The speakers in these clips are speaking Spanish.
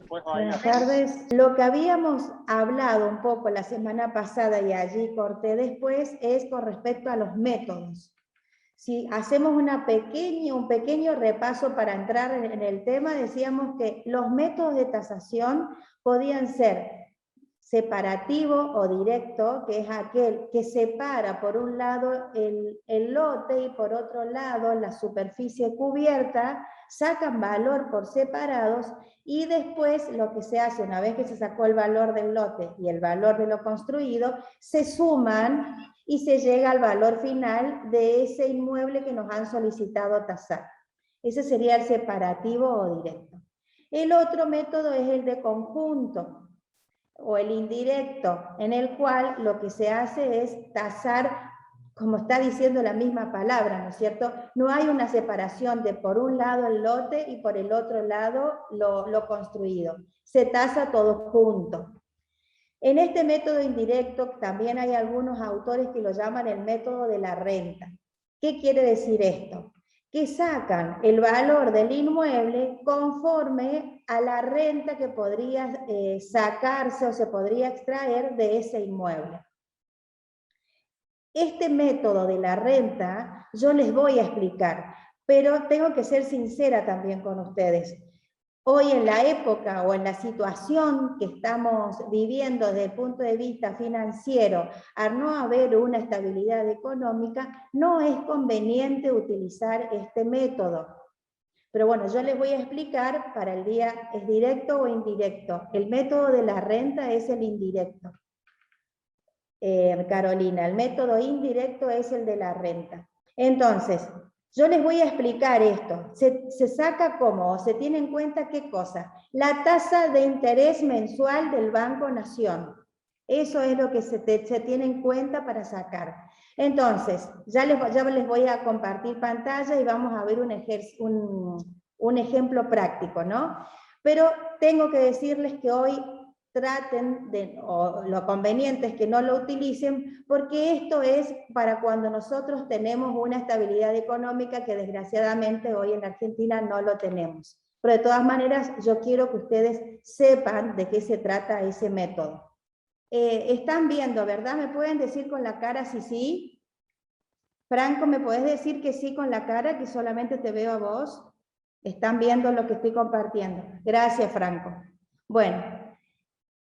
Buenas tardes. Lo que habíamos hablado un poco la semana pasada y allí corté después es con respecto a los métodos. Si hacemos un pequeño repaso para entrar en el tema, decíamos que los métodos de tasación podían ser separativo o directo, que es aquel que separa por un lado el lote y por otro lado la superficie cubierta, sacan valor por separados y después lo que se hace una vez que se sacó el valor del lote y el valor de lo construido, se suman y se llega al valor final de ese inmueble que nos han solicitado tasar. Ese sería el separativo o directo. El otro método es el de conjunto o el indirecto, en el cual lo que se hace es tasar, como está diciendo la misma palabra, ¿no es cierto? No hay una separación de por un lado el lote y por el otro lado lo construido. Se tasa todo junto. En este método indirecto también hay algunos autores que lo llaman el método de la renta. ¿Qué quiere decir esto? Que sacan el valor del inmueble conforme a la renta que podría sacarse o se podría extraer de ese inmueble. Este método de la renta yo les voy a explicar, pero tengo que ser sincera también con ustedes. Hoy en la época o en la situación que estamos viviendo desde el punto de vista financiero, al no haber una estabilidad económica, no es conveniente utilizar este método. Pero bueno, yo les voy a explicar para el día, ¿es directo o indirecto? El método de la renta es el indirecto. Carolina, el método indirecto es el de la renta. Entonces, yo les voy a explicar esto. Se saca como, o se tiene en cuenta qué cosa. La tasa de interés mensual del Banco Nación. Eso es lo que se tiene en cuenta para sacar. Entonces, ya les voy a compartir pantalla y vamos a ver un ejemplo práctico, ¿no? Pero tengo que decirles que hoy traten o lo conveniente es que no lo utilicen, porque esto es para cuando nosotros tenemos una estabilidad económica que desgraciadamente hoy en Argentina no lo tenemos. Pero de todas maneras yo quiero que ustedes sepan de qué se trata ese método. Están viendo, ¿verdad? ¿Me pueden decir con la cara si sí? Franco, ¿me puedes decir que sí con la cara, que solamente te veo a vos? ¿Están viendo lo que estoy compartiendo? Gracias, Franco. Bueno.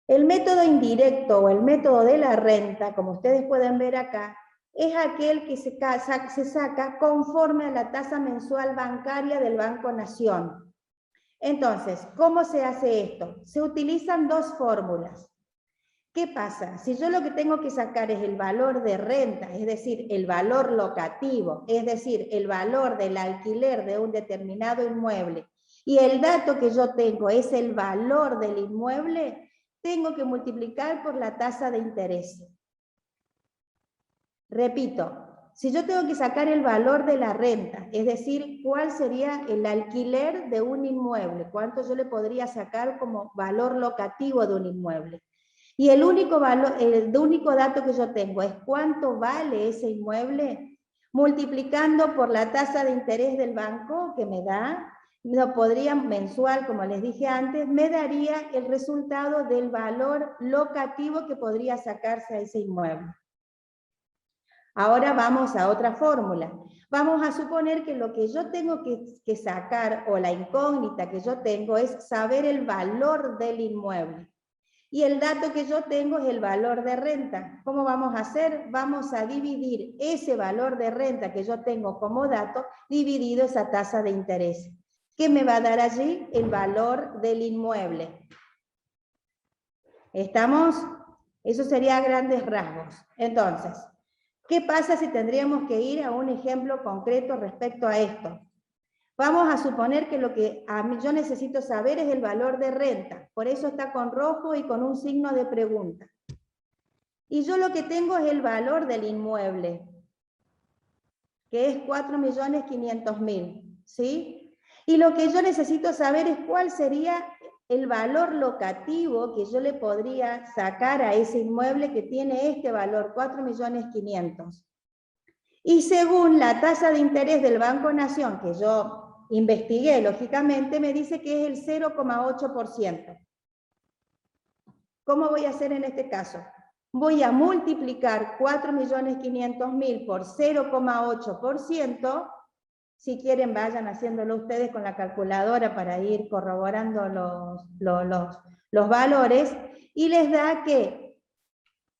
El método indirecto o el método de la renta, como ustedes pueden ver acá, es aquel que se saca conforme a la tasa mensual bancaria del Banco Nación. Entonces, ¿cómo se hace esto? Se utilizan dos fórmulas. ¿Qué pasa? Si yo lo que tengo que sacar es el valor de renta, es decir, el valor locativo, es decir, el valor del alquiler de un determinado inmueble, y el dato que yo tengo es el valor del inmueble, tengo que multiplicar por la tasa de interés. Repito, si yo tengo que sacar el valor de la renta, es decir, cuál sería el alquiler de un inmueble, cuánto yo le podría sacar como valor locativo de un inmueble. Y el único dato que yo tengo es cuánto vale ese inmueble, multiplicando por la tasa de interés del banco que me da, lo podría mensual, como les dije antes, me daría el resultado del valor locativo que podría sacarse a ese inmueble. Ahora vamos a otra fórmula. Vamos a suponer que lo que yo tengo que sacar, o la incógnita que yo tengo, es saber el valor del inmueble. Y el dato que yo tengo es el valor de renta. ¿Cómo vamos a hacer? Vamos a dividir ese valor de renta que yo tengo como dato, dividido esa tasa de interés. ¿Qué me va a dar allí? El valor del inmueble. ¿Estamos? Eso sería a grandes rasgos. Entonces, ¿qué pasa si tendríamos que ir a un ejemplo concreto respecto a esto? Vamos a suponer que lo que yo necesito saber es el valor de renta. Por eso está con rojo y con un signo de pregunta. Y yo lo que tengo es el valor del inmueble, que es 4.500.000, ¿sí? Y lo que yo necesito saber es cuál sería el valor locativo que yo le podría sacar a ese inmueble que tiene este valor, 4.500.000. Y según la tasa de interés del Banco Nación, que yo investigué, lógicamente, me dice que es el 0,8%. ¿Cómo voy a hacer en este caso? Voy a multiplicar 4.500.000 por 0,8%. Si quieren, vayan haciéndolo ustedes con la calculadora para ir corroborando los valores, y les da que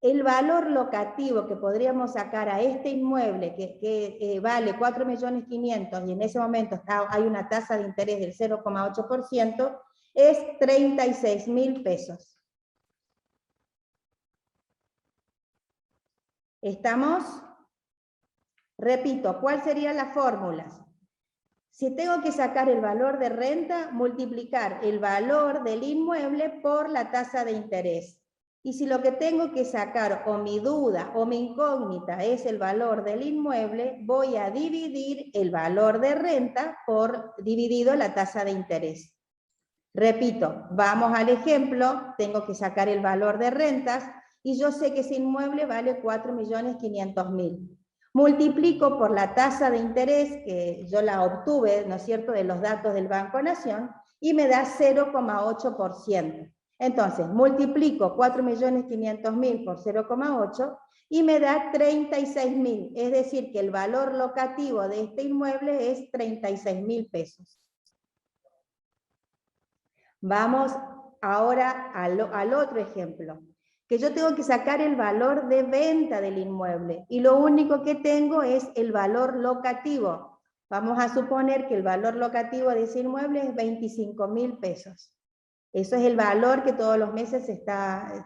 el valor locativo que podríamos sacar a este inmueble, que vale 4.500.000 y en ese momento hay una tasa de interés del 0,8%, es 36.000 pesos. ¿Estamos? Repito, ¿cuál serían las fórmulas? Si tengo que sacar el valor de renta, multiplicar el valor del inmueble por la tasa de interés. Y si lo que tengo que sacar, o mi duda, o mi incógnita, es el valor del inmueble, voy a dividir el valor de renta por dividido la tasa de interés. Repito, vamos al ejemplo, tengo que sacar el valor de rentas, y yo sé que ese inmueble vale 4.500.000. Multiplico por la tasa de interés, que yo la obtuve, ¿no es cierto?, de los datos del Banco Nación, y me da 0,8%. Entonces, multiplico 4.500.000 por 0,8 y me da 36.000. Es decir, que el valor locativo de este inmueble es 36.000 pesos. Vamos ahora al otro ejemplo, que yo tengo que sacar el valor de venta del inmueble, y lo único que tengo es el valor locativo. Vamos a suponer que el valor locativo de ese inmueble es 25.000 pesos. Eso es el valor que todos los meses se está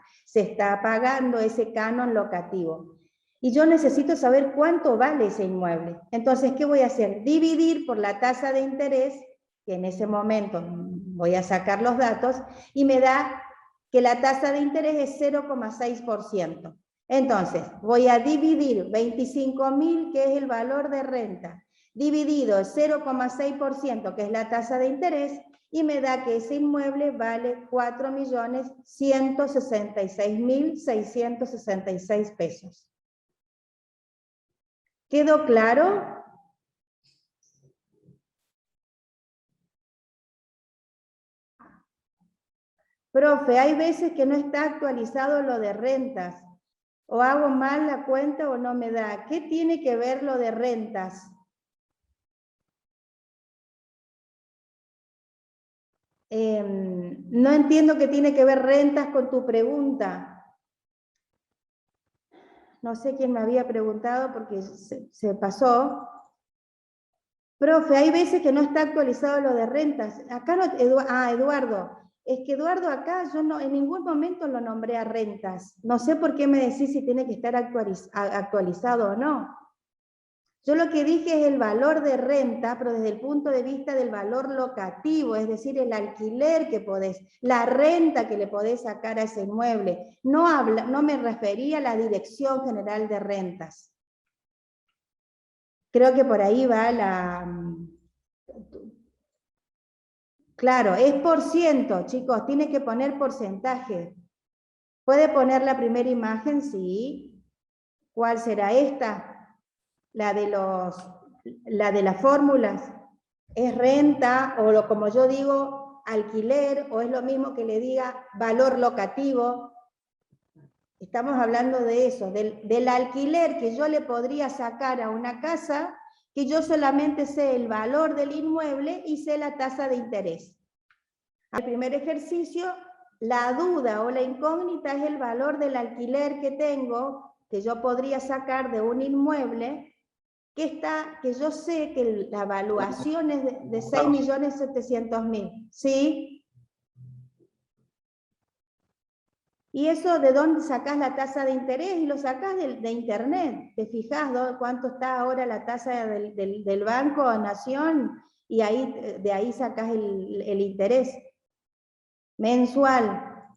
pagando, ese canon locativo. Y yo necesito saber cuánto vale ese inmueble. Entonces, ¿qué voy a hacer? Dividir por la tasa de interés, que en ese momento voy a sacar los datos, y me da que la tasa de interés es 0,6%. Entonces, voy a dividir 25.000, que es el valor de renta, dividido 0,6%, que es la tasa de interés, y me da que ese inmueble vale 4.166.666 pesos. ¿Quedó claro? Profe, hay veces que no está actualizado lo de rentas, o hago mal la cuenta o no me da. ¿Qué tiene que ver lo de rentas? No entiendo qué tiene que ver rentas con tu pregunta. No sé quién me había preguntado porque se pasó. Profe, hay veces que no está actualizado lo de rentas. Acá no, Eduardo. Es que Eduardo acá yo no, en ningún momento lo nombré a rentas. No sé por qué me decís si tiene que estar actualizado o no. Yo lo que dije es el valor de renta, pero desde el punto de vista del valor locativo, es decir, el alquiler que podés, la renta que le podés sacar a ese inmueble. No me refería a la Dirección General de Rentas. Creo que por ahí va la... Claro, es por ciento, chicos, tiene que poner porcentaje. ¿Puede poner la primera imagen? Sí. ¿Cuál será esta? La de las fórmulas. ¿Es renta o como yo digo, alquiler, o es lo mismo que le diga valor locativo? Estamos hablando de eso, del alquiler que yo le podría sacar a una casa, que yo solamente sé el valor del inmueble y sé la tasa de interés. Al primer ejercicio, la duda o la incógnita es el valor del alquiler que tengo, que yo podría sacar de un inmueble, que yo sé que la evaluación es de 6.700.000, ¿sí? Y eso, ¿de dónde sacás la tasa de interés? Y lo sacás de internet. ¿Te fijás cuánto está ahora la tasa del Banco Nación? Y de ahí sacás el interés mensual.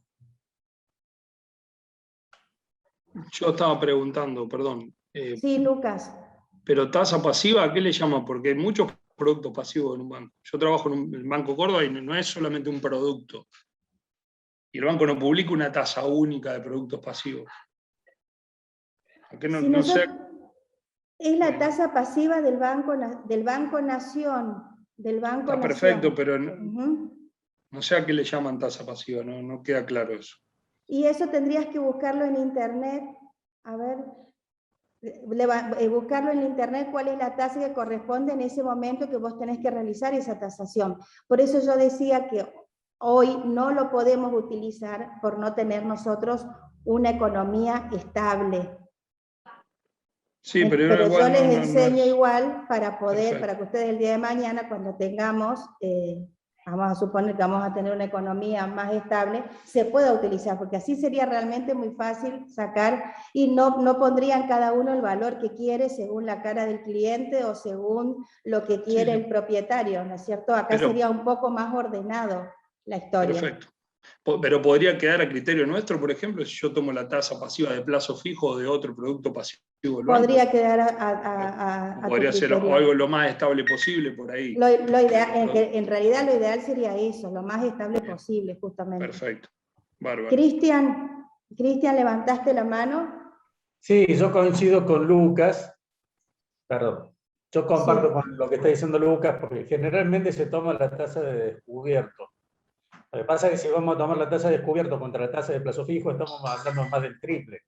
Yo estaba preguntando, perdón. Sí, Lucas. Pero tasa pasiva, ¿a qué le llaman? Porque hay muchos productos pasivos en un banco. Yo trabajo en el Banco Córdoba y no es solamente un producto. Y el banco no publica una tasa única de productos pasivos. ¿A qué no sé? Es la tasa pasiva del Banco Nación. del Banco Está Nación. perfecto, pero no sé a qué le llaman tasa pasiva, no queda claro eso. Y eso tendrías que buscarlo en internet, a ver, buscarlo en internet cuál es la tasa que corresponde en ese momento que vos tenés que realizar esa tasación. Por eso yo decía que hoy no lo podemos utilizar por no tener nosotros una economía estable. Sí, pero yo igual les no enseño es... igual para poder, Perfecto. para que ustedes el día de mañana, cuando tengamos, vamos a suponer que vamos a tener una economía más estable, se pueda utilizar, porque así sería realmente muy fácil sacar, y no pondrían cada uno el valor que quiere según la cara del cliente o según lo que quiere Sí. el propietario, ¿no es cierto? Acá sería un poco más ordenado la historia. Perfecto. Pero podría quedar a criterio nuestro, por ejemplo, si yo tomo la tasa pasiva de plazo fijo o de otro producto pasivo del banco. Podría quedar a podría tu ser criterio. algo lo más estable posible por ahí. Lo ideal, en realidad lo ideal sería eso, lo más estable posible, justamente. Perfecto. Bárbaro. Cristian, ¿levantaste la mano? Sí, yo coincido con Lucas. Perdón. Yo comparto con lo que está diciendo Lucas, porque generalmente se toma la tasa de descubierto. Lo que pasa es que si vamos a tomar la tasa de descubierto contra la tasa de plazo fijo, estamos hablando más del triple.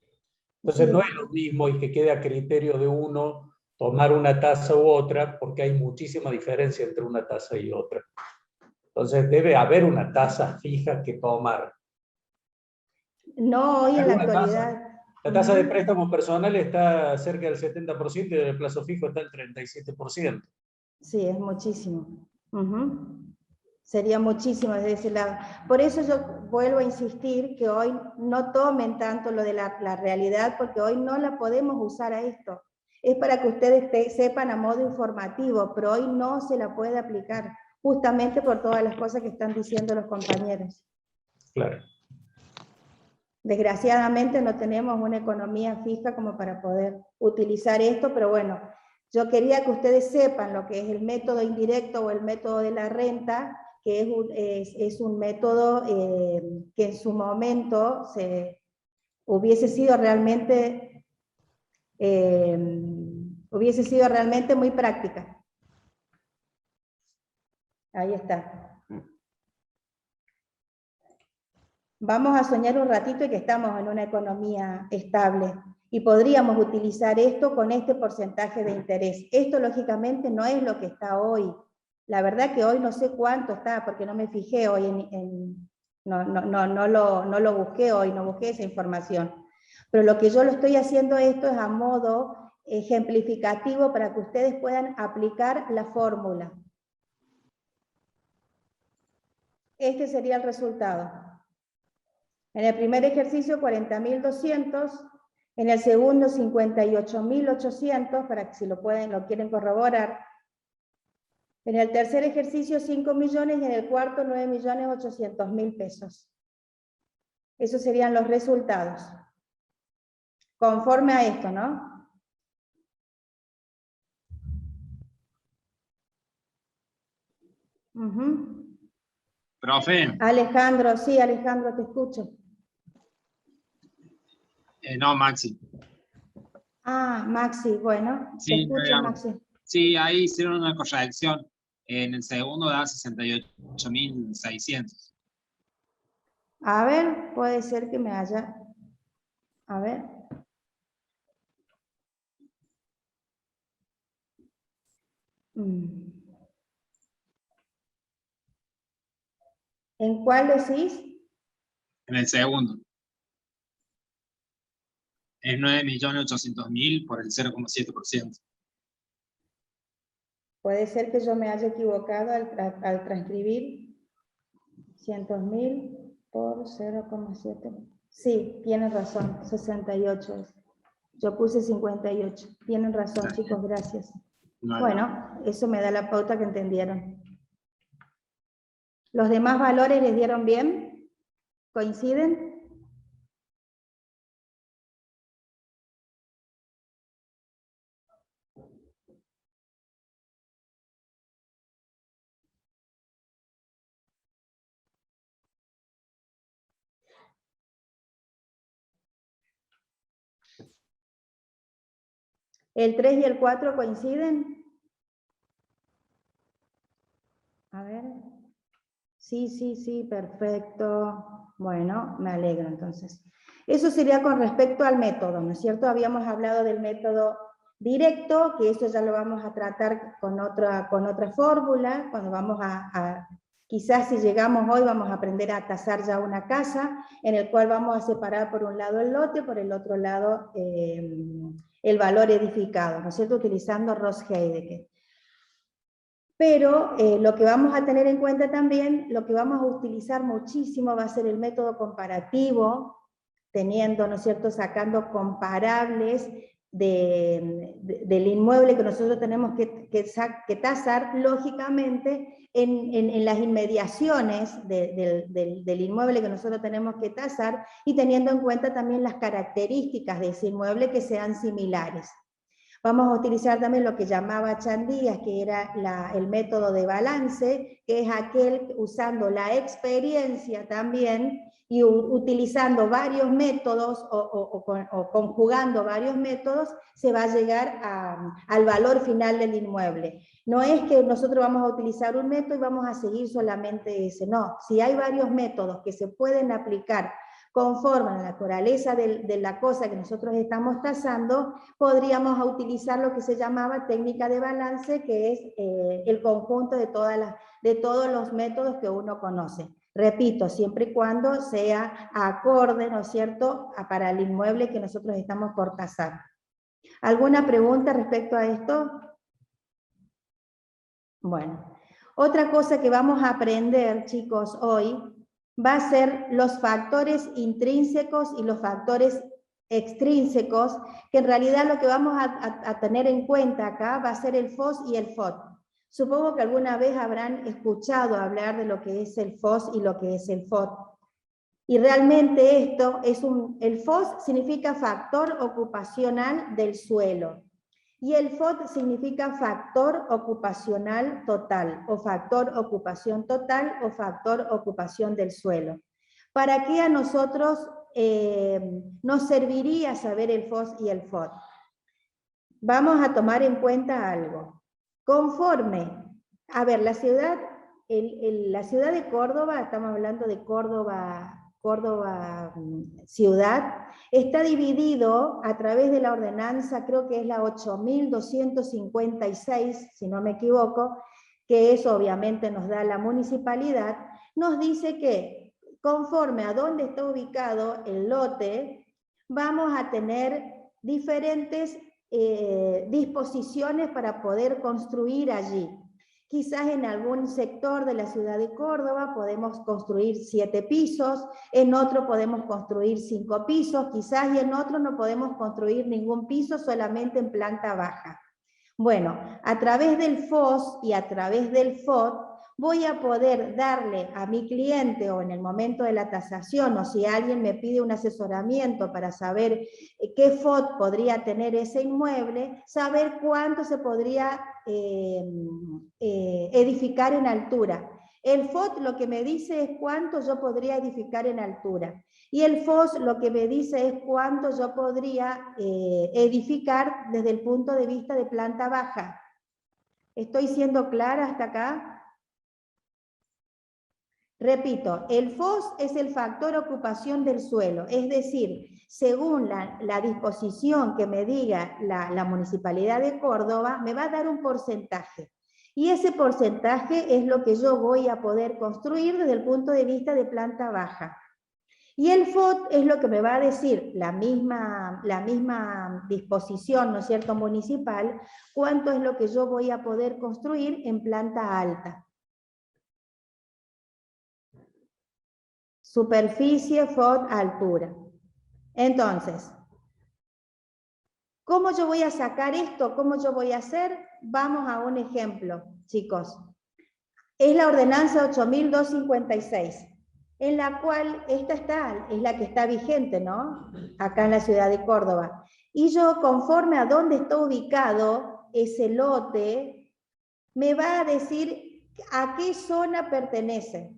Entonces no es lo mismo y que quede a criterio de uno tomar una tasa u otra, porque hay muchísima diferencia entre una tasa y otra. Entonces debe haber una tasa fija que tomar. No, hoy en la actualidad. La tasa de préstamo personal está cerca del 70% y el plazo fijo está al 37%. Sí, es muchísimo. Sería muchísimo desde ese lado. Por eso yo vuelvo a insistir que hoy no tomen tanto lo de la realidad, porque hoy no la podemos usar a esto. Es para que ustedes sepan a modo informativo, pero hoy no se la puede aplicar, justamente por todas las cosas que están diciendo los compañeros. Claro. Desgraciadamente no tenemos una economía fija como para poder utilizar esto, pero bueno, yo quería que ustedes sepan lo que es el método indirecto o el método de la renta, que es un método que en su momento hubiese sido realmente muy práctica. Ahí está. Vamos a soñar un ratito y que estamos en una economía estable y podríamos utilizar esto con este porcentaje de interés. Esto lógicamente no es lo que está hoy. La verdad que hoy no sé cuánto está porque no me fijé hoy no lo busqué hoy, no busqué esa información. Pero lo que yo lo estoy haciendo esto es a modo ejemplificativo para que ustedes puedan aplicar la fórmula. Este sería el resultado. En el primer ejercicio 40.200, en el segundo 58.800, para que si lo quieren corroborar. En el tercer ejercicio 5 millones y en el cuarto 9.800.000 pesos. Esos serían los resultados. Conforme a esto, ¿no? Profe. Alejandro, sí, Alejandro, te escucho. No, Maxi. Ah, Maxi, bueno, sí, te escucho, Maxi. Sí, ahí hicieron una corrección. En el segundo da 68.600. A ver, puede ser que me haya... A ver. ¿En cuál decís? En el segundo. Es 9.800.000 por el 0,7%. Puede ser que yo me haya equivocado al transcribir 100.000 por 0,7. Sí, tienen razón, 68 es. Yo puse 58. Tienen razón, chicos, gracias. Bueno, eso me da la pauta que entendieron. ¿Los demás valores les dieron bien? ¿Coinciden? ¿El 3 y el 4 coinciden? A ver. Sí, perfecto. Bueno, me alegro entonces. Eso sería con respecto al método, ¿no es cierto? Habíamos hablado del método directo, que eso ya lo vamos a tratar con otra fórmula, cuando vamos quizás si llegamos hoy vamos a aprender a tasar ya una casa, en el cual vamos a separar por un lado el lote, por el otro lado el valor edificado, ¿no es cierto? Utilizando Ross-Heidecke. Pero lo que vamos a tener en cuenta también, lo que vamos a utilizar muchísimo va a ser el método comparativo, teniendo, ¿no es cierto?, sacando comparables del inmueble que nosotros tenemos que tasar, lógicamente, en las inmediaciones del inmueble que nosotros tenemos que tasar, y teniendo en cuenta también las características de ese inmueble que sean similares. Vamos a utilizar también lo que llamaba Chandías, que era el método de balance, que es aquel usando la experiencia también y utilizando varios métodos o conjugando varios métodos, se va a llegar al valor final del inmueble. No es que nosotros vamos a utilizar un método y vamos a seguir solamente ese, no. Si hay varios métodos que se pueden aplicar conforme a la naturaleza de la cosa que nosotros estamos tasando, podríamos utilizar lo que se llamaba técnica de balance, que es el conjunto de todos los métodos que uno conoce. Repito, siempre y cuando sea acorde, ¿no es cierto?, para el inmueble que nosotros estamos por tasar. ¿Alguna pregunta respecto a esto? Bueno, otra cosa que vamos a aprender, chicos, hoy, va a ser los factores intrínsecos y los factores extrínsecos, que en realidad lo que vamos a tener en cuenta acá va a ser el FOS y el FOT. Supongo que alguna vez habrán escuchado hablar de lo que es el FOS y lo que es el FOT. Y realmente esto es el FOS significa factor ocupacional del suelo. Y el FOT significa factor ocupacional total, o factor ocupación total, o factor ocupación del suelo. ¿Para qué a nosotros nos serviría saber el FOS y el FOT? Vamos a tomar en cuenta algo. Conforme, a ver, la ciudad de Córdoba, estamos hablando de Córdoba ciudad, está dividido a través de la ordenanza, creo que es la 8.256, si no me equivoco, que eso obviamente nos da la municipalidad, nos dice que conforme a dónde está ubicado el lote, vamos a tener diferentes disposiciones para poder construir allí. Quizás en algún sector de la ciudad de Córdoba podemos construir 7 pisos, en otro podemos construir 5 pisos, quizás y en otro no podemos construir ningún piso, solamente en planta baja. Bueno, a través del FOS y a través del FOT voy a poder darle a mi cliente, o en el momento de la tasación, o si alguien me pide un asesoramiento para saber qué FOT podría tener ese inmueble, saber cuánto se podría edificar en altura. El FOT lo que me dice es cuánto yo podría edificar en altura. Y el FOS lo que me dice es cuánto yo podría edificar desde el punto de vista de planta baja. ¿Estoy siendo clara hasta acá? Repito, el FOS es el factor ocupación del suelo, es decir, según la disposición que me diga la Municipalidad de Córdoba, me va a dar un porcentaje. Y ese porcentaje es lo que yo voy a poder construir desde el punto de vista de planta baja. Y el FOT es lo que me va a decir la misma disposición, ¿no es cierto?, municipal, cuánto es lo que yo voy a poder construir en planta alta. Superficie, FOT, altura. Entonces, ¿cómo yo voy a sacar esto? ¿Cómo yo voy a hacer? Vamos a un ejemplo, chicos. Es la ordenanza 8.256, en la cual es la que está vigente, ¿no? Acá en la ciudad de Córdoba. Y yo, conforme a dónde está ubicado ese lote, me va a decir a qué zona pertenece.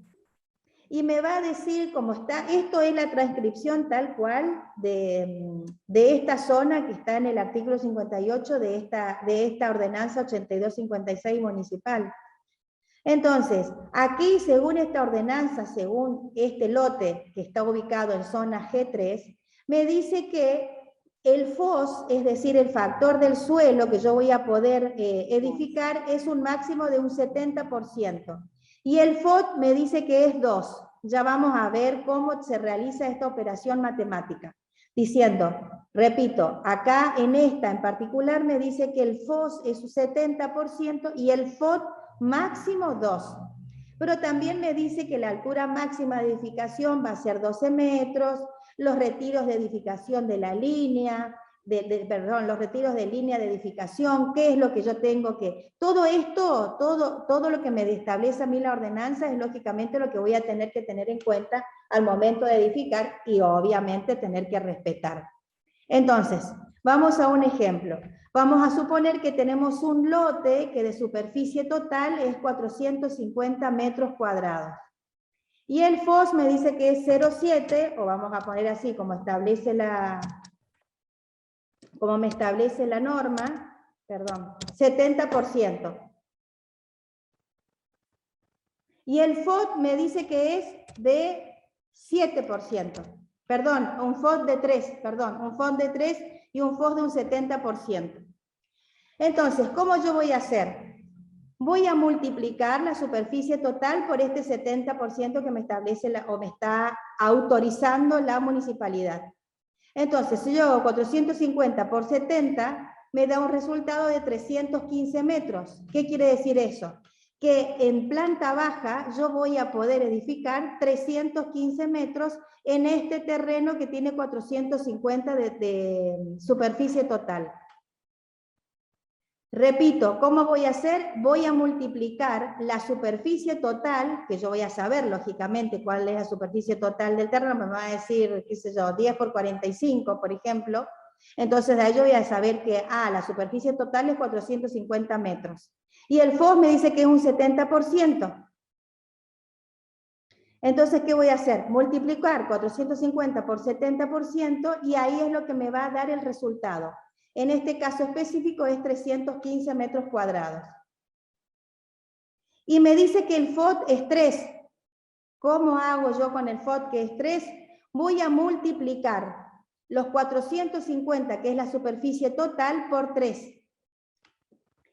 Y me va a decir cómo está, esto es la transcripción tal cual de esta zona que está en el artículo 58 de esta ordenanza 8256 municipal. Entonces, aquí, según esta ordenanza, según este lote que está ubicado en zona G3, me dice que el FOS, es decir, el factor del suelo que yo voy a poder edificar, es un máximo de un 70%. Y el FOT me dice que es 2. Ya vamos a ver cómo se realiza esta operación matemática. Diciendo, repito, acá en esta en particular me dice que el FOS es un 70% y el FOT máximo 2. Pero también me dice que la altura máxima de edificación va a ser 12 metros, los retiros de edificación de la línea, los retiros de línea de edificación, qué es lo que yo tengo que... Todo esto, todo lo que me establece a mí la ordenanza es lógicamente lo que voy a tener que tener en cuenta al momento de edificar y obviamente tener que respetar. Entonces, vamos a un ejemplo. Vamos a suponer que tenemos un lote que de superficie total es 450 metros cuadrados. Y el FOS me dice que es 0,7, o vamos a poner así como me establece la norma, perdón, 70%. Y el FOT me dice que es de 7%. Perdón, un FOT de 3, un FOT de 3 y un FOS de un 70%. Entonces, ¿cómo yo voy a hacer? Voy a multiplicar la superficie total por este 70% que me establece o me está autorizando la municipalidad. Entonces, si yo hago 450 por 70, me da un resultado de 315 metros. ¿Qué quiere decir eso? Que en planta baja yo voy a poder edificar 315 metros en este terreno que tiene 450 de superficie total. Repito, ¿cómo voy a hacer? Voy a multiplicar la superficie total, que yo voy a saber, lógicamente, cuál es la superficie total del terreno, me va a decir, qué sé yo, 10 por 45, por ejemplo. Entonces, de ahí yo voy a saber que, la superficie total es 450 metros. Y el FOS me dice que es un 70%. Entonces, ¿qué voy a hacer? Multiplicar 450 por 70% y ahí es lo que me va a dar el resultado. En este caso específico es 315 metros cuadrados. Y me dice que el FOT es 3. ¿Cómo hago yo con el FOT que es 3? Voy a multiplicar los 450, que es la superficie total, por 3.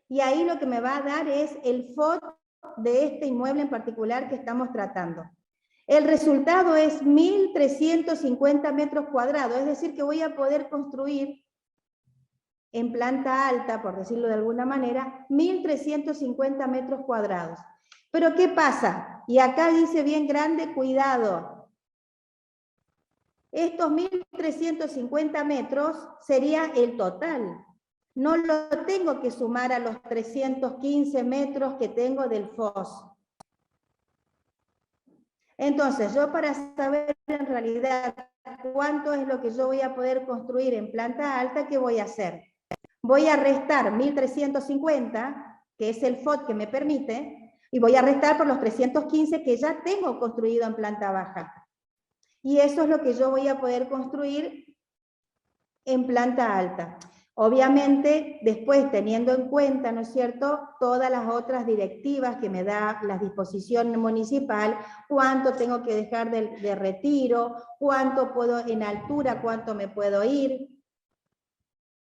Y ahí lo que me va a dar es el FOT de este inmueble en particular que estamos tratando. El resultado es 1.350 metros cuadrados, es decir, que voy a poder construir en planta alta, por decirlo de alguna manera, 1.350 metros cuadrados. Pero ¿qué pasa? Y acá dice bien grande, cuidado. Estos 1.350 metros sería el total. No lo tengo que sumar a los 315 metros que tengo del FOS. Entonces, yo para saber en realidad cuánto es lo que yo voy a poder construir en planta alta, ¿qué voy a hacer? Voy a restar 1.350, que es el FOT que me permite, y voy a restar por los 315 que ya tengo construido en planta baja. Y eso es lo que yo voy a poder construir en planta alta. Obviamente, después teniendo en cuenta, ¿no es cierto?, todas las otras directivas que me da la disposición municipal, cuánto tengo que dejar de retiro, cuánto puedo en altura, cuánto me puedo ir.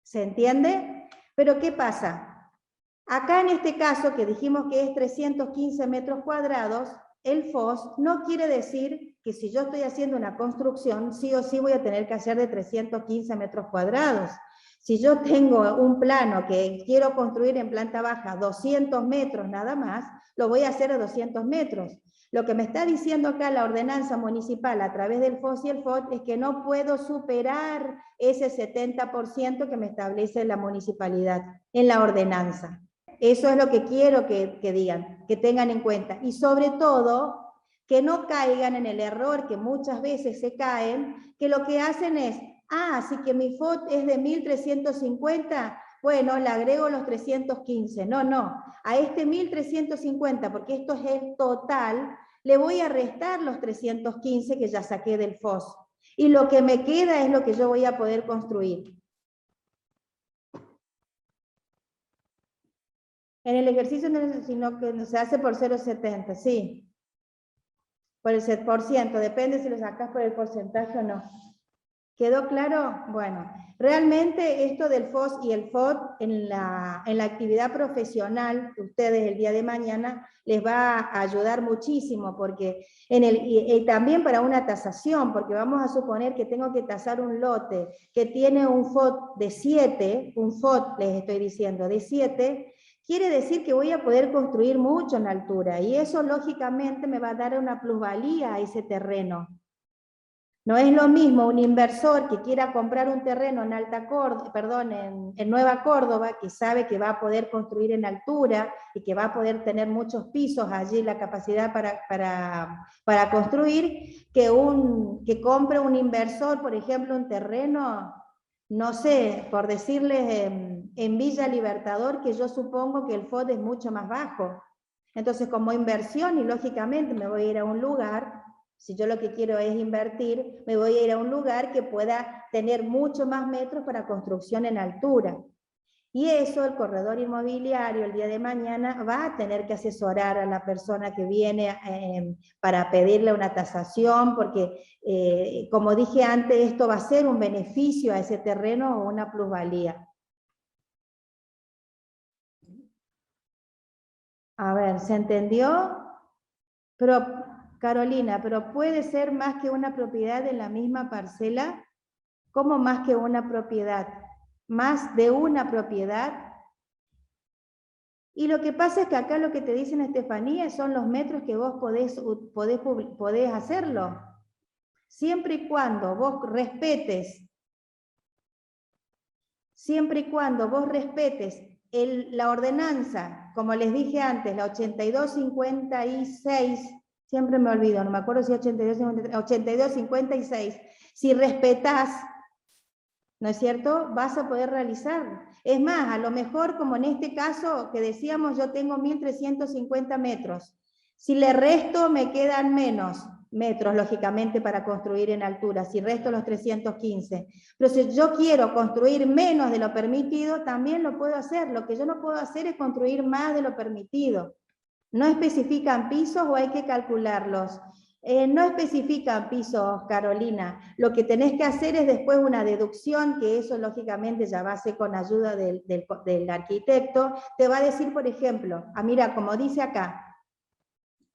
¿Se entiende? Pero ¿qué pasa? Acá en este caso, que dijimos que es 315 metros cuadrados, el FOS no quiere decir que si yo estoy haciendo una construcción, sí o sí voy a tener que hacer de 315 metros cuadrados. Si yo tengo un plano que quiero construir en planta baja 200 metros nada más, lo voy a hacer a 200 metros. Lo que me está diciendo acá la ordenanza municipal a través del FOS y el FOT es que no puedo superar ese 70% que me establece la municipalidad en la ordenanza. Eso es lo que quiero que digan, que tengan en cuenta. Y sobre todo, que no caigan en el error que muchas veces se caen, que lo que hacen es, así que mi FOT es de 1.350, bueno, le agrego los 315. No, a este 1.350, porque esto es el total, le voy a restar los 315 que ya saqué del FOS. Y lo que me queda es lo que yo voy a poder construir. En el ejercicio, sino que se hace por 0,70, sí. Por el 7%, depende si lo sacas por el porcentaje o no. ¿Quedó claro? Bueno, realmente esto del FOS y el FOD en la actividad profesional de ustedes el día de mañana les va a ayudar muchísimo, porque y también para una tasación, porque vamos a suponer que tengo que tasar un lote que tiene un FOD de 7, un FOD les estoy diciendo de 7, quiere decir que voy a poder construir mucho en altura, y eso lógicamente me va a dar una plusvalía a ese terreno. No es lo mismo un inversor que quiera comprar un terreno en en Nueva Córdoba, que sabe que va a poder construir en altura y que va a poder tener muchos pisos allí, la capacidad para construir, que compre un inversor, por ejemplo, un terreno, no sé, por decirles en Villa Libertador, que yo supongo que el FOD es mucho más bajo. Entonces, como inversión, y lógicamente me voy a ir a un lugar. Si yo lo que quiero es invertir, me voy a ir a un lugar que pueda tener mucho más metros para construcción en altura. Y eso el corredor inmobiliario el día de mañana va a tener que asesorar a la persona que viene para pedirle una tasación, porque como dije antes, esto va a ser un beneficio a ese terreno o una plusvalía. A ver, ¿se entendió? Pero Carolina, ¿pero puede ser más que una propiedad en la misma parcela? ¿Cómo más que una propiedad? ¿Más de una propiedad? Y lo que pasa es que acá lo que te dicen, Estefanía, son los metros que vos podés hacerlo. Siempre y cuando vos respetes, la ordenanza, como les dije antes, la 8256, siempre me olvido, no me acuerdo si 8256, si respetás, ¿no es cierto?, vas a poder realizar. Es más, a lo mejor, como en este caso que decíamos, yo tengo 1350 metros. Si le resto, me quedan menos metros, lógicamente, para construir en altura, si resto los 315. Pero si yo quiero construir menos de lo permitido, también lo puedo hacer. Lo que yo no puedo hacer es construir más de lo permitido. No especifican pisos o hay que calcularlos. No especifican pisos, Carolina. Lo que tenés que hacer es después una deducción, que eso lógicamente ya va a ser con ayuda del arquitecto. Te va a decir, por ejemplo, mira, como dice acá,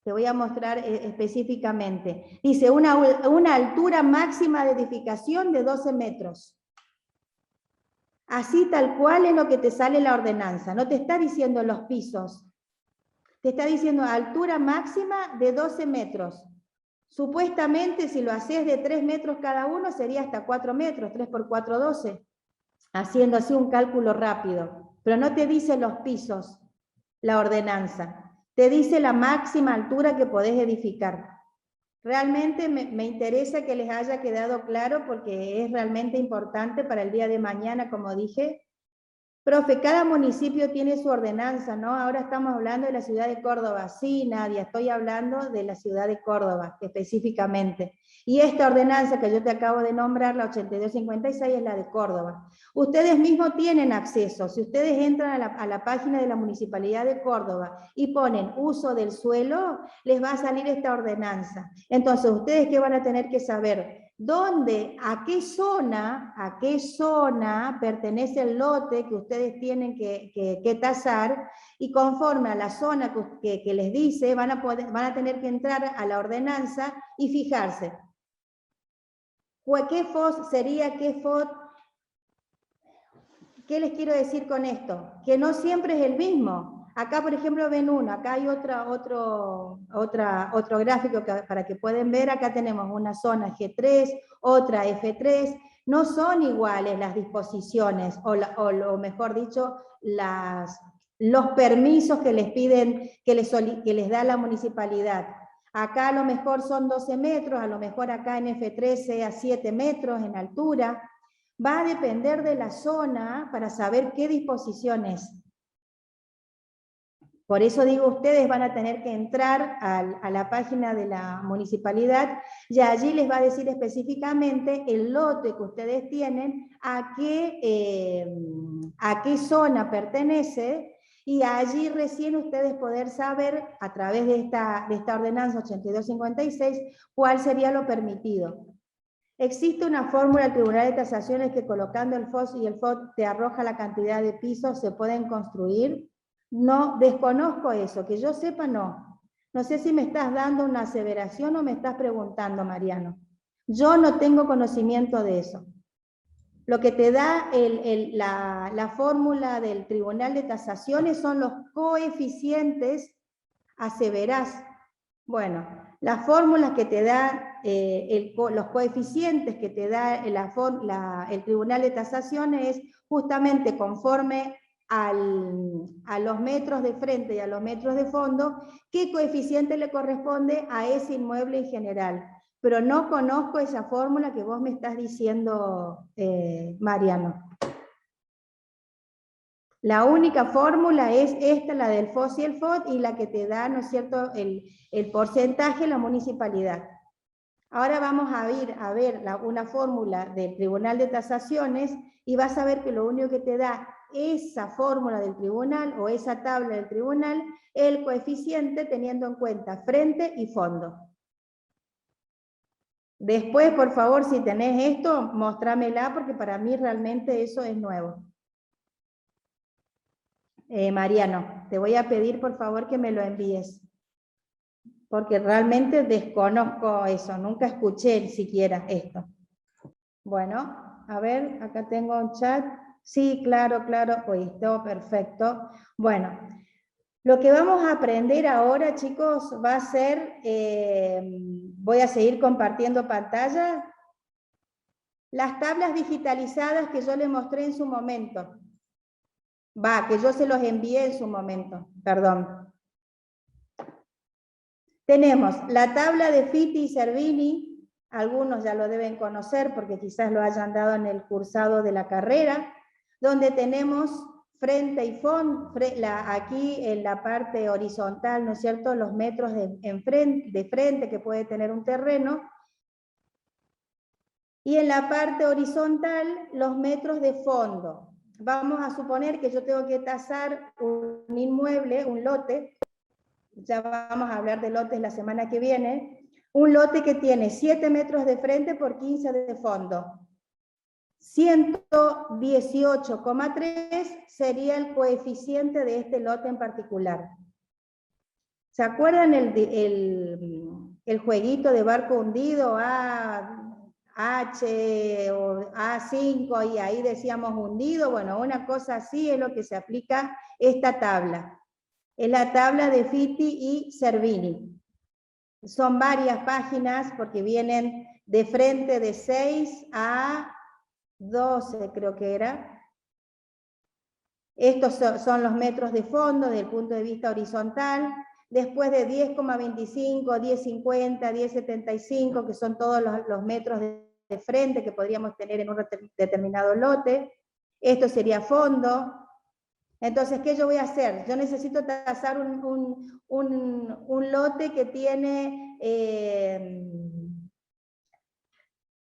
te voy a mostrar específicamente. Dice una altura máxima de edificación de 12 metros. Así tal cual es lo que te sale la ordenanza. No te está diciendo los pisos. Te está diciendo altura máxima de 12 metros. Supuestamente, si lo haces de 3 metros cada uno, sería hasta 4 metros, 3 por 4, 12. Haciendo así un cálculo rápido. Pero no te dice los pisos, la ordenanza. Te dice la máxima altura que podés edificar. Realmente me interesa que les haya quedado claro, porque es realmente importante para el día de mañana, como dije. Profe, cada municipio tiene su ordenanza, ¿no? Ahora estamos hablando de la ciudad de Córdoba. Sí, Nadia, estoy hablando de la ciudad de Córdoba, específicamente. Y esta ordenanza que yo te acabo de nombrar, la 8256, es la de Córdoba. Ustedes mismos tienen acceso. Si ustedes entran a la página de la Municipalidad de Córdoba y ponen uso del suelo, les va a salir esta ordenanza. Entonces, ¿ustedes qué van a tener que saber? ¿Dónde, a qué zona pertenece el lote que ustedes tienen que tasar? Y conforme a la zona que les dice, van a tener que entrar a la ordenanza y fijarse. ¿Qué FOS sería qué FOD? ¿Qué les quiero decir con esto? Que no siempre es el mismo. Acá, por ejemplo, ven uno, acá hay otro gráfico para que puedan ver. Acá tenemos una zona G3, otra F3. No son iguales las disposiciones, o mejor dicho, los permisos que les piden, que les da la municipalidad. Acá a lo mejor son 12 metros, a lo mejor acá en F3 sea 7 metros en altura. Va a depender de la zona para saber qué disposiciones. Por eso digo, ustedes van a tener que entrar a la página de la municipalidad y allí les va a decir específicamente el lote que ustedes tienen, a qué zona pertenece, y allí recién ustedes poder saber, a través de esta ordenanza 8256, cuál sería lo permitido. Existe una fórmula del Tribunal de Tasaciones que colocando el FOS y el FOD te arroja la cantidad de pisos se pueden construir. No, desconozco eso, que yo sepa no. No sé si me estás dando una aseveración o me estás preguntando, Mariano. Yo no tengo conocimiento de eso. Lo que te da la fórmula del Tribunal de Tasaciones son los coeficientes aseverás. Bueno, las fórmulas que te da, los coeficientes que te da el Tribunal de Tasaciones es justamente conforme a los metros de frente y a los metros de fondo, qué coeficiente le corresponde a ese inmueble en general. Pero no conozco esa fórmula que vos me estás diciendo, Mariano. La única fórmula es esta, la del FOS y el FOD, y la que te da, ¿no es cierto?, el porcentaje en la municipalidad. Ahora vamos a ver una fórmula del Tribunal de Tasaciones, y vas a ver que lo único que te da esa fórmula del tribunal, o esa tabla del tribunal, el coeficiente teniendo en cuenta frente y fondo. Después, por favor, si tenés esto, mostrámela, porque para mí realmente eso es nuevo. Mariano, te voy a pedir por favor que me lo envíes, porque realmente desconozco eso, nunca escuché siquiera esto. Bueno, a ver, acá tengo un chat. Sí, claro, oíste, perfecto. Bueno, lo que vamos a aprender ahora, chicos, va a ser, voy a seguir compartiendo pantalla, las tablas digitalizadas que yo les mostré en su momento. Que yo se los envié en su momento, perdón. Tenemos la tabla de Fitti y Cervini, algunos ya lo deben conocer porque quizás lo hayan dado en el cursado de la carrera, donde tenemos frente y fondo, aquí en la parte horizontal, ¿no es cierto?, los metros de frente que puede tener un terreno, y en la parte horizontal los metros de fondo. Vamos a suponer que yo tengo que tasar un inmueble, un lote, ya vamos a hablar de lotes la semana que viene, un lote que tiene 7 metros de frente por 15 de fondo. 118,3 sería el coeficiente de este lote en particular. ¿Se acuerdan el jueguito de barco hundido? H o A5, y ahí decíamos hundido. Bueno, una cosa así es lo que se aplica esta tabla. Es la tabla de Fitti y Cervini. Son varias páginas porque vienen de frente de 6 a 12, creo que era. Estos son los metros de fondo desde el punto de vista horizontal. Después de 10,25, 10,50, 10,75, que son todos los metros de frente que podríamos tener en un determinado lote. Esto sería fondo. Entonces, ¿qué yo voy a hacer? Yo necesito tasar un lote que tiene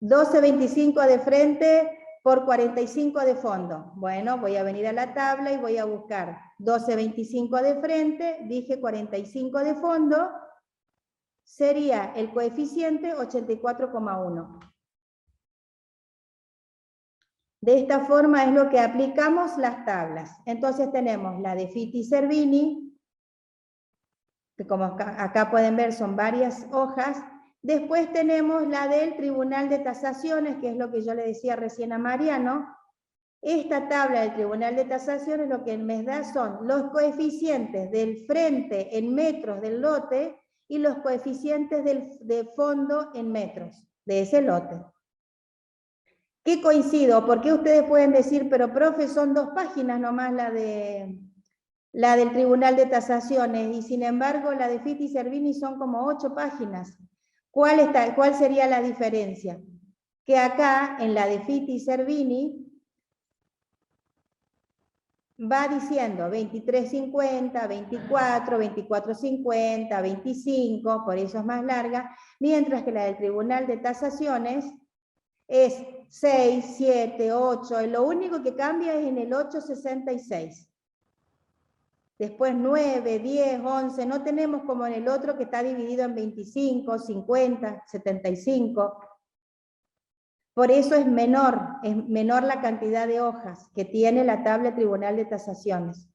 12,25 de frente por 45 de fondo. Bueno, voy a venir a la tabla y voy a buscar 12,25 de frente, dije 45 de fondo, sería el coeficiente 84,1. De esta forma es lo que aplicamos las tablas. Entonces tenemos la de Fitti y Cervini, que como acá pueden ver son varias hojas. Después tenemos la del Tribunal de Tasaciones, que es lo que yo le decía recién a Mariano. Esta tabla del Tribunal de Tasaciones lo que me da son los coeficientes del frente en metros del lote y los coeficientes de fondo en metros de ese lote. ¿Qué coincido? Porque ustedes pueden decir, pero profe, son 2 páginas nomás la del Tribunal de Tasaciones, y sin embargo la de Fitti y Cervini son como 8 páginas. ¿Cuál sería la diferencia? Que acá, en la de Fitti y Cervini, va diciendo 23,50, 24, 24,50, 25, por eso es más larga, mientras que la del Tribunal de Tasaciones es 6, 7, 8, lo único que cambia es en el 8,66. después 9, 10, 11, no tenemos como en el otro que está dividido en 25, 50, 75. Por eso es menor la cantidad de hojas que tiene la tabla Tribunal de Tasaciones.